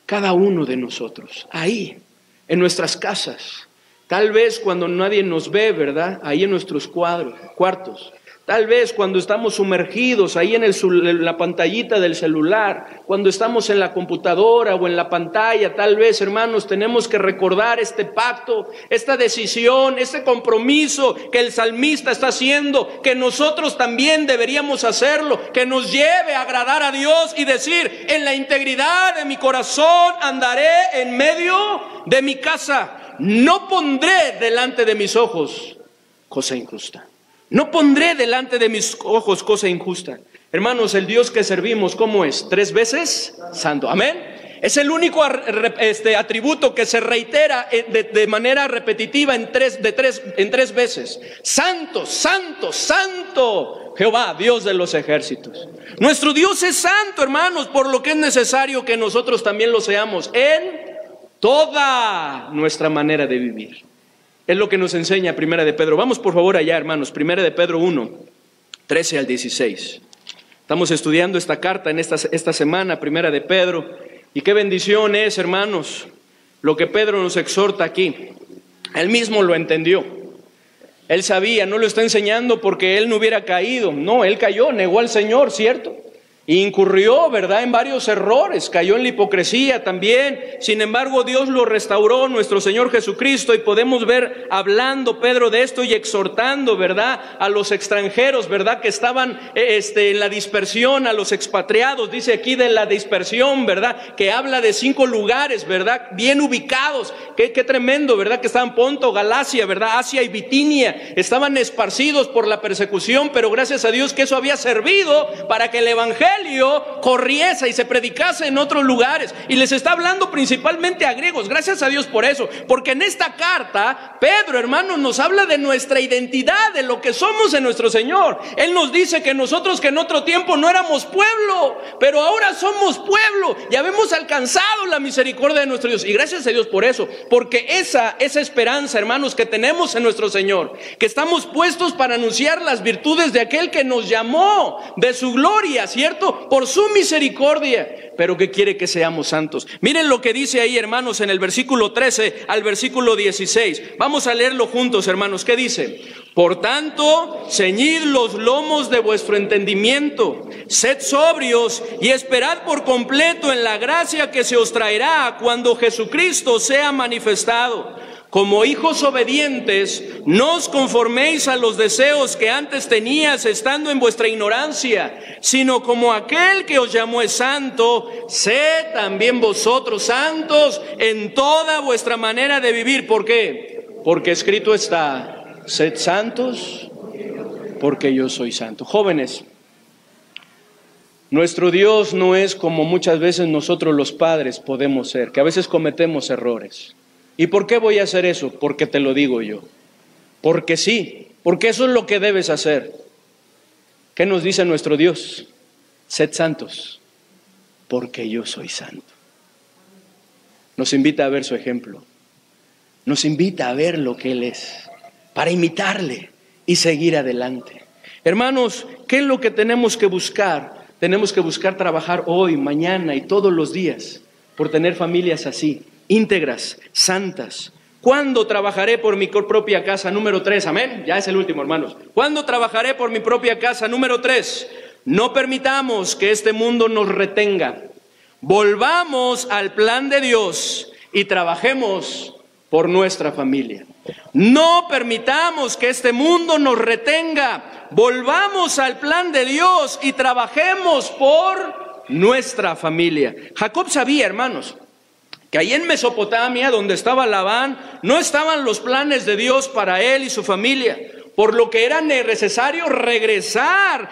Cada uno de nosotros, ahí, en nuestras casas. Tal vez cuando nadie nos ve, ¿verdad?, ahí en nuestros cuartos. Tal vez cuando estamos sumergidos ahí en la pantallita del celular, cuando estamos en la computadora o en la pantalla. Tal vez, hermanos, tenemos que recordar este pacto, esta decisión, este compromiso que el salmista está haciendo, que nosotros también deberíamos hacerlo, que nos lleve a agradar a Dios y decir: en la integridad de mi corazón andaré en medio de mi casa. No pondré delante de mis ojos cosa injusta. No pondré delante de mis ojos cosa injusta. Hermanos, el Dios que servimos, ¿cómo es? 3 veces santo. Amén. Es el único atributo que se reitera de manera repetitiva en tres veces. Santo, santo, santo, Jehová, Dios de los ejércitos. Nuestro Dios es santo, hermanos, por lo que es necesario que nosotros también lo seamos en toda nuestra manera de vivir. Es lo que nos enseña Primera de Pedro. Vamos por favor allá, hermanos. Primera de Pedro 1, 13 al 16. Estamos estudiando esta carta en esta semana, Primera de Pedro. Y qué bendición es, hermanos, lo que Pedro nos exhorta aquí. Él mismo lo entendió. Él sabía, no lo está enseñando porque él no hubiera caído. No, él cayó, negó al Señor, ¿cierto? Y incurrió, ¿verdad?, en varios errores, cayó en la hipocresía también. Sin embargo, Dios lo restauró, nuestro Señor Jesucristo, y podemos ver hablando Pedro de esto y exhortando, ¿verdad?, a los extranjeros, ¿verdad?, que estaban en la dispersión, a los expatriados. Dice aquí de la dispersión, ¿verdad?, que habla de 5 lugares, ¿verdad?, bien ubicados. Qué tremendo, ¿verdad?, que estaban Ponto, Galacia, ¿verdad?, Asia y Bitinia. Estaban esparcidos por la persecución, pero gracias a Dios que eso había servido para que el evangelio corriese y se predicase en otros lugares. Y les está hablando principalmente a griegos. Gracias a Dios por eso, porque en esta carta Pedro, hermanos, nos habla de nuestra identidad, de lo que somos en nuestro Señor. Él nos dice que nosotros, que en otro tiempo no éramos pueblo, pero ahora somos pueblo y habemos alcanzado la misericordia de nuestro Dios. Y gracias a Dios por eso, porque esa esperanza, hermanos, que tenemos en nuestro Señor, que estamos puestos para anunciar las virtudes de aquel que nos llamó de su gloria, ¿cierto?, por su misericordia, pero que quiere que seamos santos. Miren lo que dice ahí, hermanos, en el versículo 13 al versículo 16. Vamos a leerlo juntos, hermanos. ¿Qué dice? Por tanto, ceñid los lomos de vuestro entendimiento, sed sobrios y esperad por completo en la gracia que se os traerá cuando Jesucristo sea manifestado. Como hijos obedientes, no os conforméis a los deseos que antes tenías estando en vuestra ignorancia, sino como aquel que os llamó es santo, sed también vosotros santos en toda vuestra manera de vivir. ¿Por qué? Porque escrito está, sed santos porque yo soy santo. Jóvenes, nuestro Dios no es como muchas veces nosotros los padres podemos ser, que a veces cometemos errores. ¿Y por qué voy a hacer eso? Porque te lo digo yo. Porque sí, porque eso es lo que debes hacer. ¿Qué nos dice nuestro Dios? Sed santos, porque yo soy santo. Nos invita a ver su ejemplo. Nos invita a ver lo que Él es, para imitarle y seguir adelante. Hermanos, ¿qué es lo que tenemos que buscar? Tenemos que buscar trabajar hoy, mañana y todos los días por tener familias así, íntegras, santas. ¿Cuándo trabajaré por mi propia casa? Número 3, amén. Ya es el último, hermanos. ¿Cuándo trabajaré por mi propia casa? Número 3, no permitamos que este mundo nos retenga. Volvamos al plan de Dios y trabajemos por nuestra familia. No permitamos que este mundo nos retenga. Volvamos al plan de Dios y trabajemos por nuestra familia. Jacob sabía, hermanos, que ahí en Mesopotamia, donde estaba Labán, no estaban los planes de Dios para él y su familia, por lo que era necesario regresar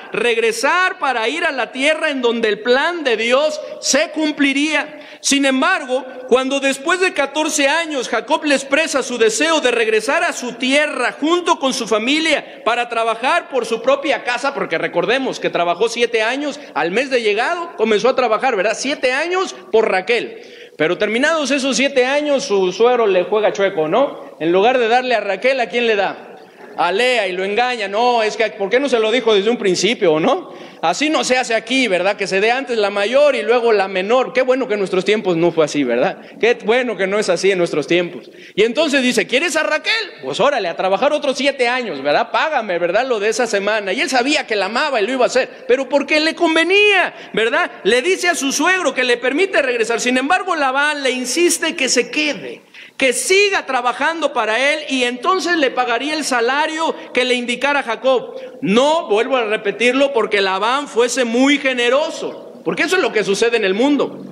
para ir a la tierra en donde el plan de Dios se cumpliría. Sin embargo, cuando después de 14 años Jacob le expresa su deseo de regresar a su tierra junto con su familia para trabajar por su propia casa, porque recordemos que trabajó 7 años, al mes de llegado comenzó a trabajar, ¿verdad? 7 años por Raquel. Pero terminados esos 7 años, su suegro le juega chueco, ¿no? En lugar de darle a Raquel, ¿a quién le da? A Lea, y lo engaña. No, es que ¿por qué no se lo dijo desde un principio, no? Así no se hace aquí, ¿verdad? Que se dé antes la mayor y luego la menor. Qué bueno que en nuestros tiempos no fue así, ¿verdad? Qué bueno que no es así en nuestros tiempos. Y entonces dice, ¿quieres a Raquel? Pues órale, a trabajar otros 7 años, ¿verdad? Págame, ¿verdad? Lo de esa semana. Y él sabía que la amaba y lo iba a hacer, pero porque le convenía, ¿verdad? Le dice a su suegro que le permite regresar. Sin embargo, Labán le insiste que se quede, que siga trabajando para él, y entonces le pagaría el salario que le indicara Jacob. No, vuelvo a repetirlo, porque Labán fuese muy generoso, porque eso es lo que sucede en el mundo.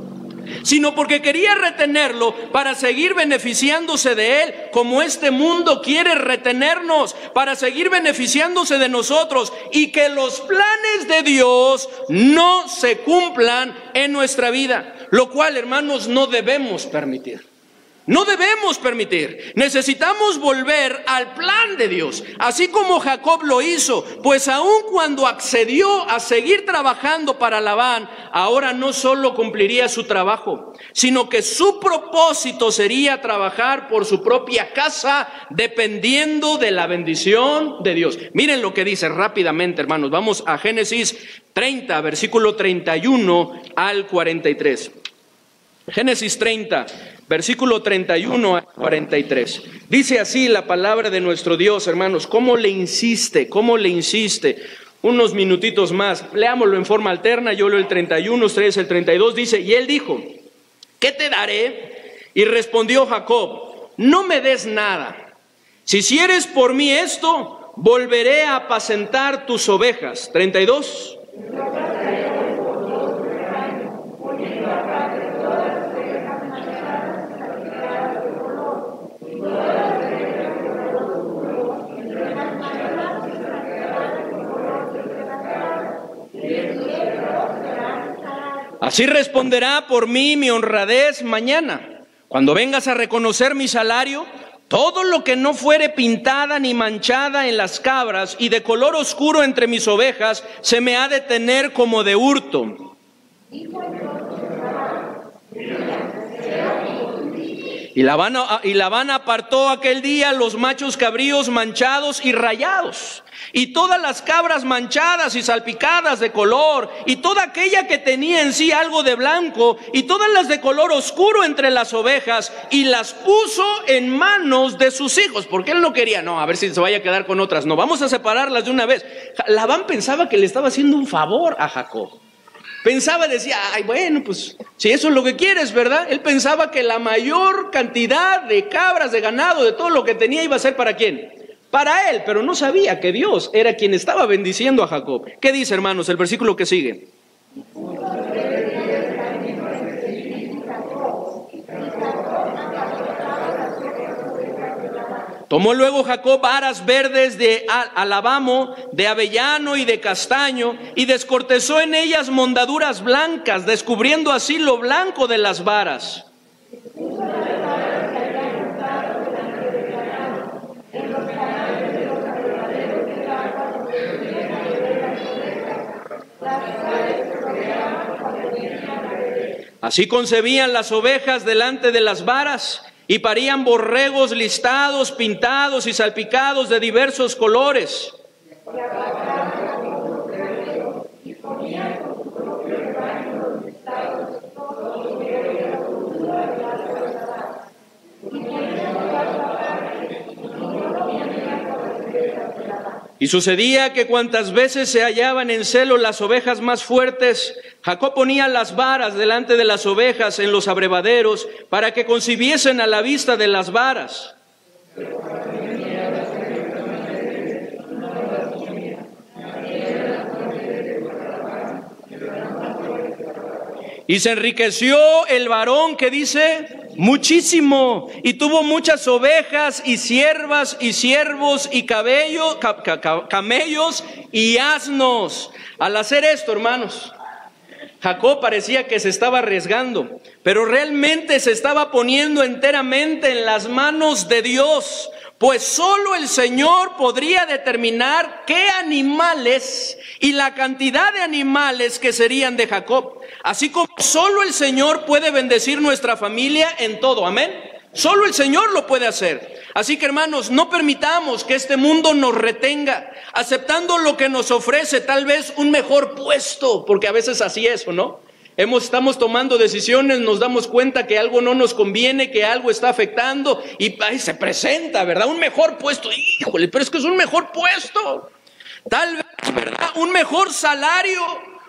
sino porque quería retenerlo para seguir beneficiándose de él, como este mundo quiere retenernos, para seguir beneficiándose de nosotros y que los planes de Dios no se cumplan en nuestra vida, lo cual, hermanos, no debemos permitir. No debemos permitir. Necesitamos volver al plan de Dios, así como Jacob lo hizo, pues aun cuando accedió a seguir trabajando para Labán, ahora no solo cumpliría su trabajo, sino que su propósito sería trabajar por su propia casa, dependiendo de la bendición de Dios. Miren lo que dice rápidamente, hermanos. Vamos a Génesis 30, versículo 31 al 43. Génesis 30, versículo 31 al 43. Dice así la palabra de nuestro Dios, hermanos. ¿Cómo le insiste? Unos minutitos más. Leámoslo en forma alterna. Yo leo el 31, ustedes el 32. Dice, y él dijo, ¿qué te daré? Y respondió Jacob, no me des nada. Si hicieres por mí esto, volveré a apacentar tus ovejas. 32. Así responderá por mí mi honradez mañana. Cuando vengas a reconocer mi salario, todo lo que no fuere pintada ni manchada en las cabras y de color oscuro entre mis ovejas, se me ha de tener como de hurto. Y Labán apartó aquel día los machos cabríos manchados y rayados, y todas las cabras manchadas y salpicadas de color, y toda aquella que tenía en sí algo de blanco, y todas las de color oscuro entre las ovejas, y las puso en manos de sus hijos, porque él no quería, a ver si se vaya a quedar con otras, vamos a separarlas de una vez. Labán pensaba que le estaba haciendo un favor a Jacob. Pensaba, decía, bueno, pues si eso es lo que quieres, ¿verdad? Él pensaba que la mayor cantidad de cabras, de ganado, de todo lo que tenía iba a ser ¿para quién? Para él, pero no sabía que Dios era quien estaba bendiciendo a Jacob. ¿Qué dice, hermanos, el versículo que sigue? Tomó luego Jacob varas verdes de alabamo, de avellano y de castaño, y descortezó en ellas mondaduras blancas, descubriendo así lo blanco de las varas. Así concebían las ovejas delante de las varas, y parían borregos listados, pintados y salpicados de diversos colores. Y sucedía que cuantas veces se hallaban en celo las ovejas más fuertes, Jacob ponía las varas delante de las ovejas en los abrevaderos para que concibiesen a la vista de las varas. Y se enriqueció el varón, que dice, muchísimo, y tuvo muchas ovejas y siervas y siervos y camellos y asnos. Al hacer esto, hermanos, Jacob parecía que se estaba arriesgando, pero realmente se estaba poniendo enteramente en las manos de Dios, pues solo el Señor podría determinar qué animales y la cantidad de animales que serían de Jacob. Así como solo el Señor puede bendecir nuestra familia en todo, amén. Solo el Señor lo puede hacer. Así que, hermanos, no permitamos que este mundo nos retenga, aceptando lo que nos ofrece, tal vez un mejor puesto, porque a veces así es, ¿o no? Estamos tomando decisiones, nos damos cuenta que algo no nos conviene, que algo está afectando, y ahí se presenta, ¿verdad? Un mejor puesto, híjole, pero es que es un mejor puesto. Tal vez, ¿verdad? Un mejor salario,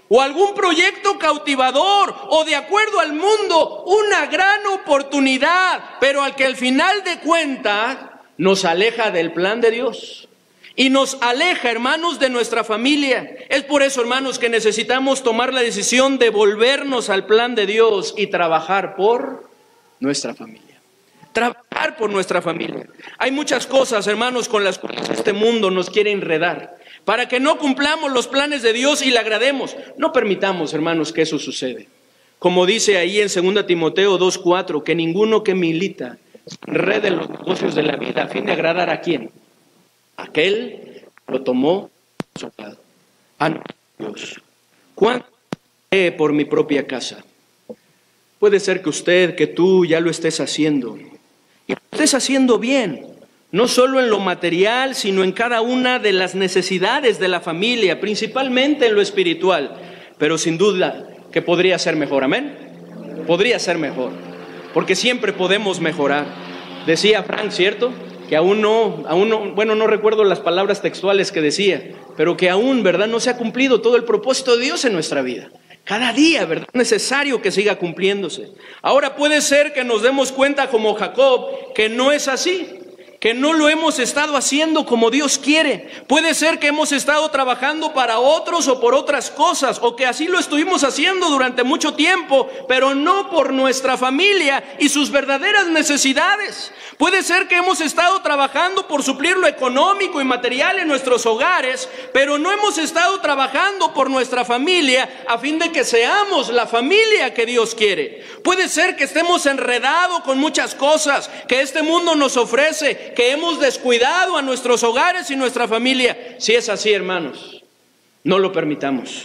o algún proyecto cautivador, o de acuerdo al mundo, una gran oportunidad, pero al que al final de cuentas nos aleja del plan de Dios. Y nos aleja, hermanos, de nuestra familia. Es por eso, hermanos, que necesitamos tomar la decisión de volvernos al plan de Dios y trabajar por nuestra familia. Trabajar por nuestra familia. Hay muchas cosas, hermanos, con las cuales este mundo nos quiere enredar, para que no cumplamos los planes de Dios y le agrademos. No permitamos, hermanos, que eso suceda. Como dice ahí en 2 Timoteo 2:4, que ninguno que milita enrede en los negocios de la vida a fin de agradar ¿a quién? Aquel lo tomó soldado. No, Dios. ¿Cuánto haré por mi propia casa? Puede ser que usted, que tú ya lo estés haciendo. Y lo estés haciendo bien. No solo en lo material, sino en cada una de las necesidades de la familia, principalmente en lo espiritual. Pero sin duda que podría ser mejor, ¿amén? Podría ser mejor, porque siempre podemos mejorar. Decía Frank, ¿cierto? Que aún no, bueno, no recuerdo las palabras textuales que decía, pero que aún, ¿verdad?, no se ha cumplido todo el propósito de Dios en nuestra vida. Cada día, ¿verdad?, es necesario que siga cumpliéndose. Ahora puede ser que nos demos cuenta como Jacob que no es así, que no lo hemos estado haciendo como Dios quiere. Puede ser que hemos estado trabajando para otros o por otras cosas, o que así lo estuvimos haciendo durante mucho tiempo, pero no por nuestra familia y sus verdaderas necesidades. Puede ser que hemos estado trabajando por suplir lo económico y material en nuestros hogares, pero no hemos estado trabajando por nuestra familia a fin de que seamos la familia que Dios quiere. Puede ser que estemos enredados con muchas cosas que este mundo nos ofrece, que hemos descuidado a nuestros hogares y nuestra familia. Si es así, hermanos, no lo permitamos.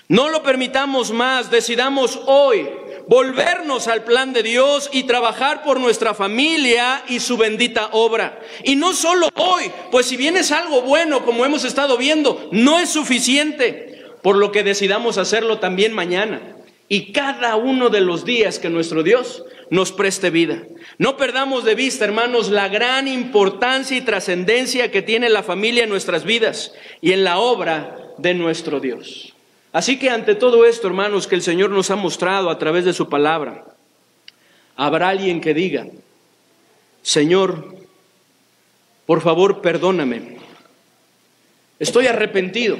No lo permitamos más. Decidamos hoy volvernos al plan de Dios y trabajar por nuestra familia y su bendita obra. Y no solo hoy, pues si bien es algo bueno, como hemos estado viendo, no es suficiente, por lo que decidamos hacerlo también mañana y cada uno de los días que nuestro Dios nos preste vida. No perdamos de vista, hermanos, la gran importancia y trascendencia que tiene la familia en nuestras vidas y en la obra de nuestro Dios. Así que ante todo esto, hermanos, que el Señor nos ha mostrado a través de su palabra, habrá alguien que diga: Señor, por favor, perdóname. Estoy arrepentido.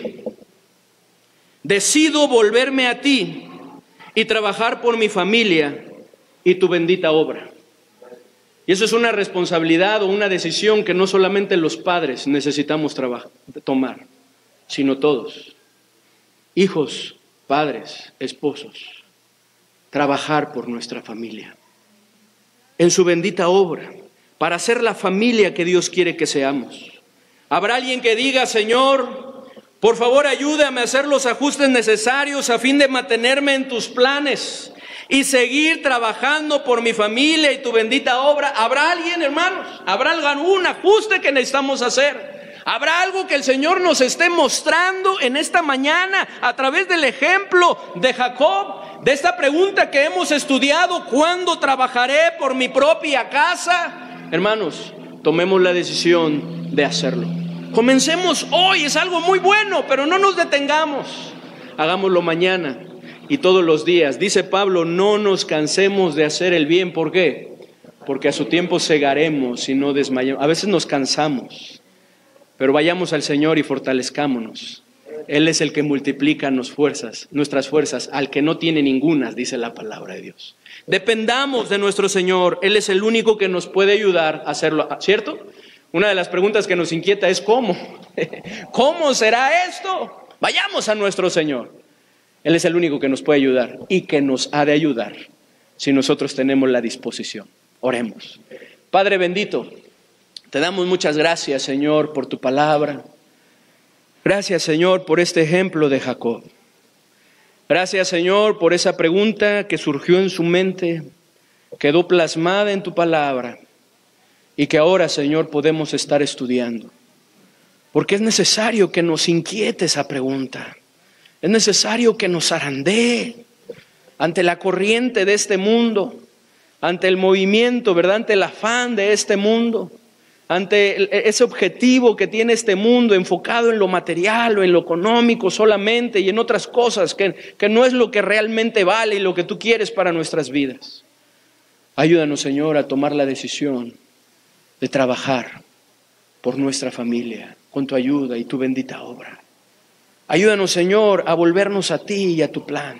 Decido volverme a ti y trabajar por mi familia y tu bendita obra. Y eso es una responsabilidad o una decisión que no solamente los padres necesitamos tomar, sino todos. Hijos, padres, esposos, trabajar por nuestra familia, en su bendita obra, para ser la familia que Dios quiere que seamos. Habrá alguien que diga: Señor, por favor ayúdame a hacer los ajustes necesarios a fin de mantenerme en tus planes y seguir trabajando por mi familia y tu bendita obra. ¿Habrá alguien, hermanos? ¿Habrá algún ajuste que necesitamos hacer? ¿Habrá algo que el Señor nos esté mostrando en esta mañana a través del ejemplo de Jacob? De esta pregunta que hemos estudiado: ¿cuándo trabajaré por mi propia casa? Hermanos, tomemos la decisión de hacerlo. Comencemos hoy, es algo muy bueno, pero no nos detengamos. Hagámoslo mañana y todos los días. Dice Pablo: no nos cansemos de hacer el bien. ¿Por qué? Porque a su tiempo segaremos y no desmayamos. A veces nos cansamos, pero vayamos al Señor y fortalezcámonos. Él es el que multiplica nuestras fuerzas, al que no tiene ningunas, dice la palabra de Dios. Dependamos de nuestro Señor. Él es el único que nos puede ayudar a hacerlo, ¿cierto? Una de las preguntas que nos inquieta es ¿cómo? ¿Cómo será esto? Vayamos a nuestro Señor. Él es el único que nos puede ayudar y que nos ha de ayudar si nosotros tenemos la disposición. Oremos. Padre bendito, te damos muchas gracias, Señor, por tu palabra. Gracias, Señor, por este ejemplo de Jacob. Gracias, Señor, por esa pregunta que surgió en su mente, quedó plasmada en tu palabra y que ahora, Señor, podemos estar estudiando. Porque es necesario que nos inquiete esa pregunta. Es necesario que nos zarandee ante la corriente de este mundo, ante el movimiento, ¿verdad?, ante el afán de este mundo, ante ese objetivo que tiene este mundo enfocado en lo material o en lo económico solamente y en otras cosas que no es lo que realmente vale y lo que tú quieres para nuestras vidas. Ayúdanos, Señor, a tomar la decisión de trabajar por nuestra familia con tu ayuda y tu bendita obra. Ayúdanos, Señor, a volvernos a ti y a tu plan.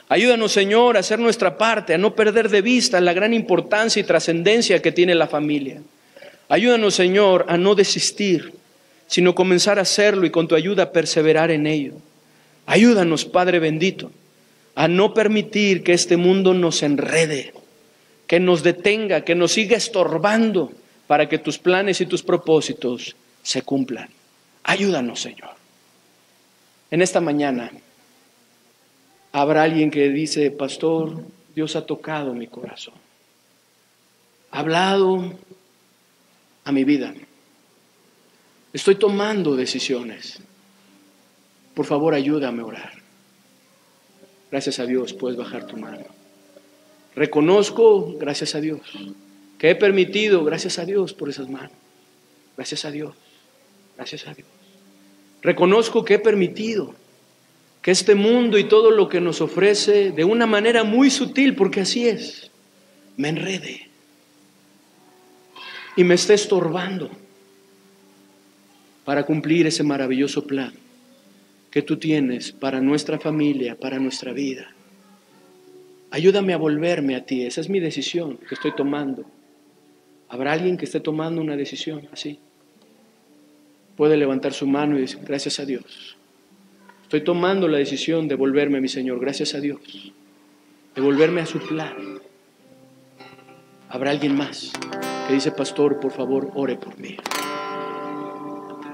Ayúdanos, Señor, a hacer nuestra parte, a no perder de vista la gran importancia y trascendencia que tiene la familia. Ayúdanos, Señor, a no desistir, sino comenzar a hacerlo y con tu ayuda perseverar en ello. Ayúdanos, Padre bendito, a no permitir que este mundo nos enrede, que nos detenga, que nos siga estorbando para que tus planes y tus propósitos se cumplan. Ayúdanos, Señor. En esta mañana habrá alguien que dice: pastor, Dios ha tocado mi corazón, ha hablado a mi vida, estoy tomando decisiones, por favor ayúdame a orar. Gracias a Dios puedes bajar tu mano. Reconozco, gracias a Dios, que he permitido, gracias a Dios por esas manos. Gracias a Dios, gracias a Dios. Reconozco que he permitido que este mundo y todo lo que nos ofrece, de una manera muy sutil, porque así es, me enrede y me esté estorbando para cumplir ese maravilloso plan que tú tienes para nuestra familia, para nuestra vida. Ayúdame a volverme a ti. Esa es mi decisión que estoy tomando. ¿Habrá alguien que esté tomando una decisión así? Puede levantar su mano y decir: gracias a Dios, estoy tomando la decisión de volverme a mi Señor. Gracias a Dios, de volverme a su plan. ¿Habrá alguien más que dice: pastor, por favor, ore por mí?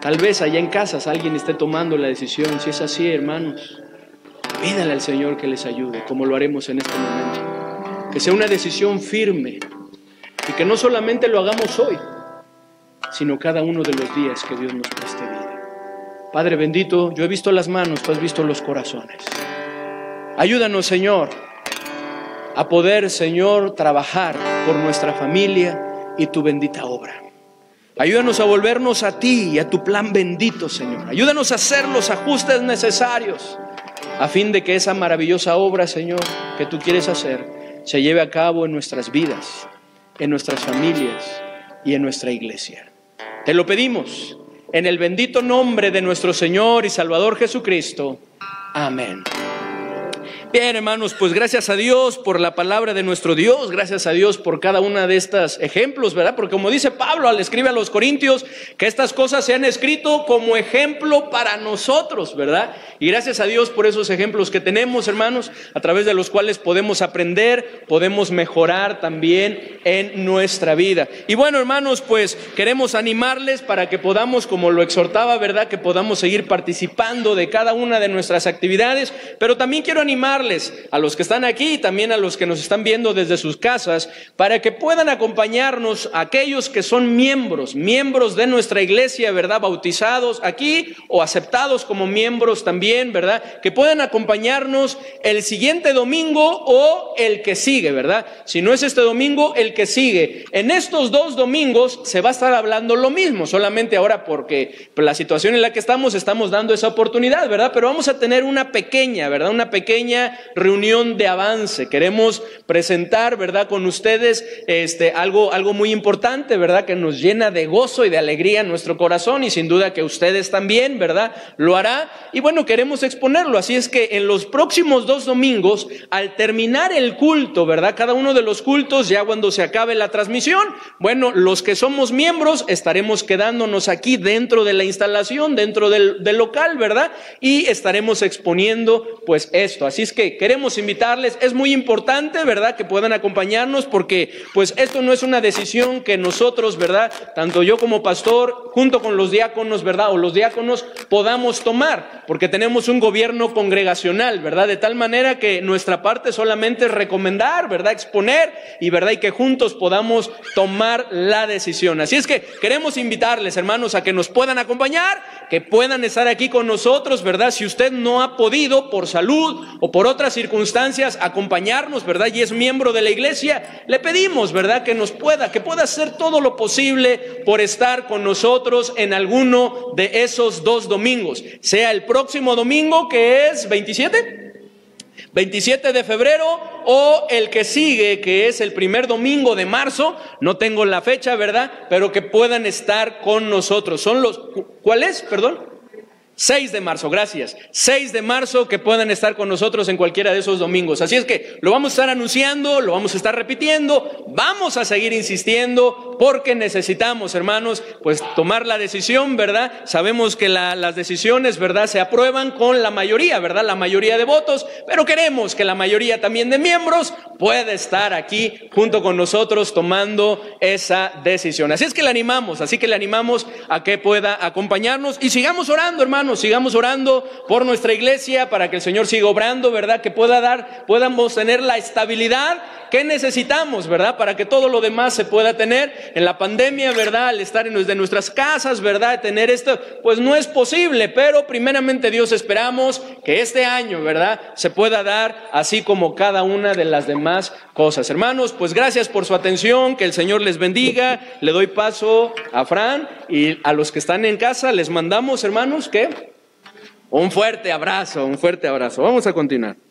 Tal vez allá en casas alguien esté tomando la decisión. Si es así, hermanos, pídale al Señor que les ayude, como lo haremos en este momento. Que sea una decisión firme y que no solamente lo hagamos hoy, sino cada uno de los días que Dios nos preste vida. Padre bendito, yo he visto las manos, tú has visto los corazones. Ayúdanos, Señor, a poder, Señor, trabajar por nuestra familia y tu bendita obra. Ayúdanos a volvernos a ti y a tu plan bendito, Señor. Ayúdanos a hacer los ajustes necesarios a fin de que esa maravillosa obra, Señor, que tú quieres hacer, se lleve a cabo en nuestras vidas, en nuestras familias y en nuestra iglesia. Te lo pedimos en el bendito nombre de nuestro Señor y Salvador Jesucristo. Amén. Bien, hermanos, pues gracias a Dios por la palabra de nuestro Dios, gracias a Dios por cada una de estos ejemplos, ¿verdad? Porque como dice Pablo al escribir a los Corintios, que estas cosas se han escrito como ejemplo para nosotros, ¿verdad? Y gracias a Dios por esos ejemplos que tenemos, hermanos, a través de los cuales podemos aprender, podemos mejorar también en nuestra vida. Y bueno, hermanos, pues queremos animarles para que podamos, como lo exhortaba, ¿verdad? Que podamos seguir participando de cada una de nuestras actividades, pero también quiero animar a los que están aquí y también a los que nos están viendo desde sus casas, para que puedan acompañarnos aquellos que son miembros de nuestra iglesia, ¿verdad? Bautizados aquí o aceptados como miembros también, ¿verdad? Que puedan acompañarnos el siguiente domingo o el que sigue, ¿verdad? Si no es este domingo, el que sigue. En estos 2 domingos se va a estar hablando lo mismo, solamente ahora porque la situación en la que estamos dando esa oportunidad, ¿verdad? Pero vamos a tener una pequeña, ¿verdad? Una pequeña reunión de avance. Queremos presentar, ¿verdad?, con ustedes algo muy importante, ¿verdad?, que nos llena de gozo y de alegría en nuestro corazón, y sin duda que ustedes también, ¿verdad?, lo hará. Y bueno, queremos exponerlo. Así es que en los próximos 2 domingos, al terminar el culto, ¿verdad?, cada uno de los cultos, ya cuando se acabe la transmisión, bueno, los que somos miembros estaremos quedándonos aquí dentro de la instalación, dentro del local, ¿verdad?, y estaremos exponiendo pues esto. Así es que queremos invitarles, es muy importante, ¿verdad?, que puedan acompañarnos, porque pues esto no es una decisión que nosotros, ¿verdad?, tanto yo como pastor, junto con los diáconos, ¿verdad?, o los diáconos podamos tomar, porque tenemos un gobierno congregacional, ¿verdad?, de tal manera que nuestra parte solamente es recomendar, ¿verdad?, exponer y, ¿verdad?, y que juntos podamos tomar la decisión. Así es que queremos invitarles, hermanos, a que nos puedan acompañar, que puedan estar aquí con nosotros, ¿verdad? Si usted no ha podido por salud o por otras circunstancias acompañarnos, ¿verdad?, y es miembro de la iglesia, le pedimos, ¿verdad?, que pueda hacer todo lo posible por estar con nosotros en alguno de esos 2 domingos, sea el próximo domingo, que es 27 de febrero, o el que sigue, que es el primer domingo de marzo. No tengo la fecha, ¿verdad?, pero que puedan estar con nosotros. ¿Cuál es? Perdón. 6 de marzo, gracias. 6 de marzo, que puedan estar con nosotros en cualquiera de esos domingos. Así es que lo vamos a estar anunciando, lo vamos a estar repitiendo, vamos a seguir insistiendo, porque necesitamos, hermanos, pues tomar la decisión, ¿verdad? Sabemos que las decisiones, ¿verdad?, se aprueban con la mayoría, ¿verdad? La mayoría de votos, pero queremos que la mayoría también de miembros pueda estar aquí junto con nosotros tomando esa decisión. Así es que le animamos a que pueda acompañarnos y sigamos orando, hermanos. Sigamos orando por nuestra iglesia para que el Señor siga obrando, ¿verdad? Que podamos tener la estabilidad que necesitamos, ¿verdad? Para que todo lo demás se pueda tener. En la pandemia, ¿verdad? Al estar de nuestras casas, ¿verdad? Tener esto, pues no es posible, pero primeramente Dios, esperamos que este año, ¿verdad?, se pueda dar así como cada una de las demás cosas. Hermanos, pues gracias por su atención, que el Señor les bendiga. Le doy paso a Fran, y a los que están en casa les mandamos, hermanos, que un fuerte abrazo. Vamos a continuar.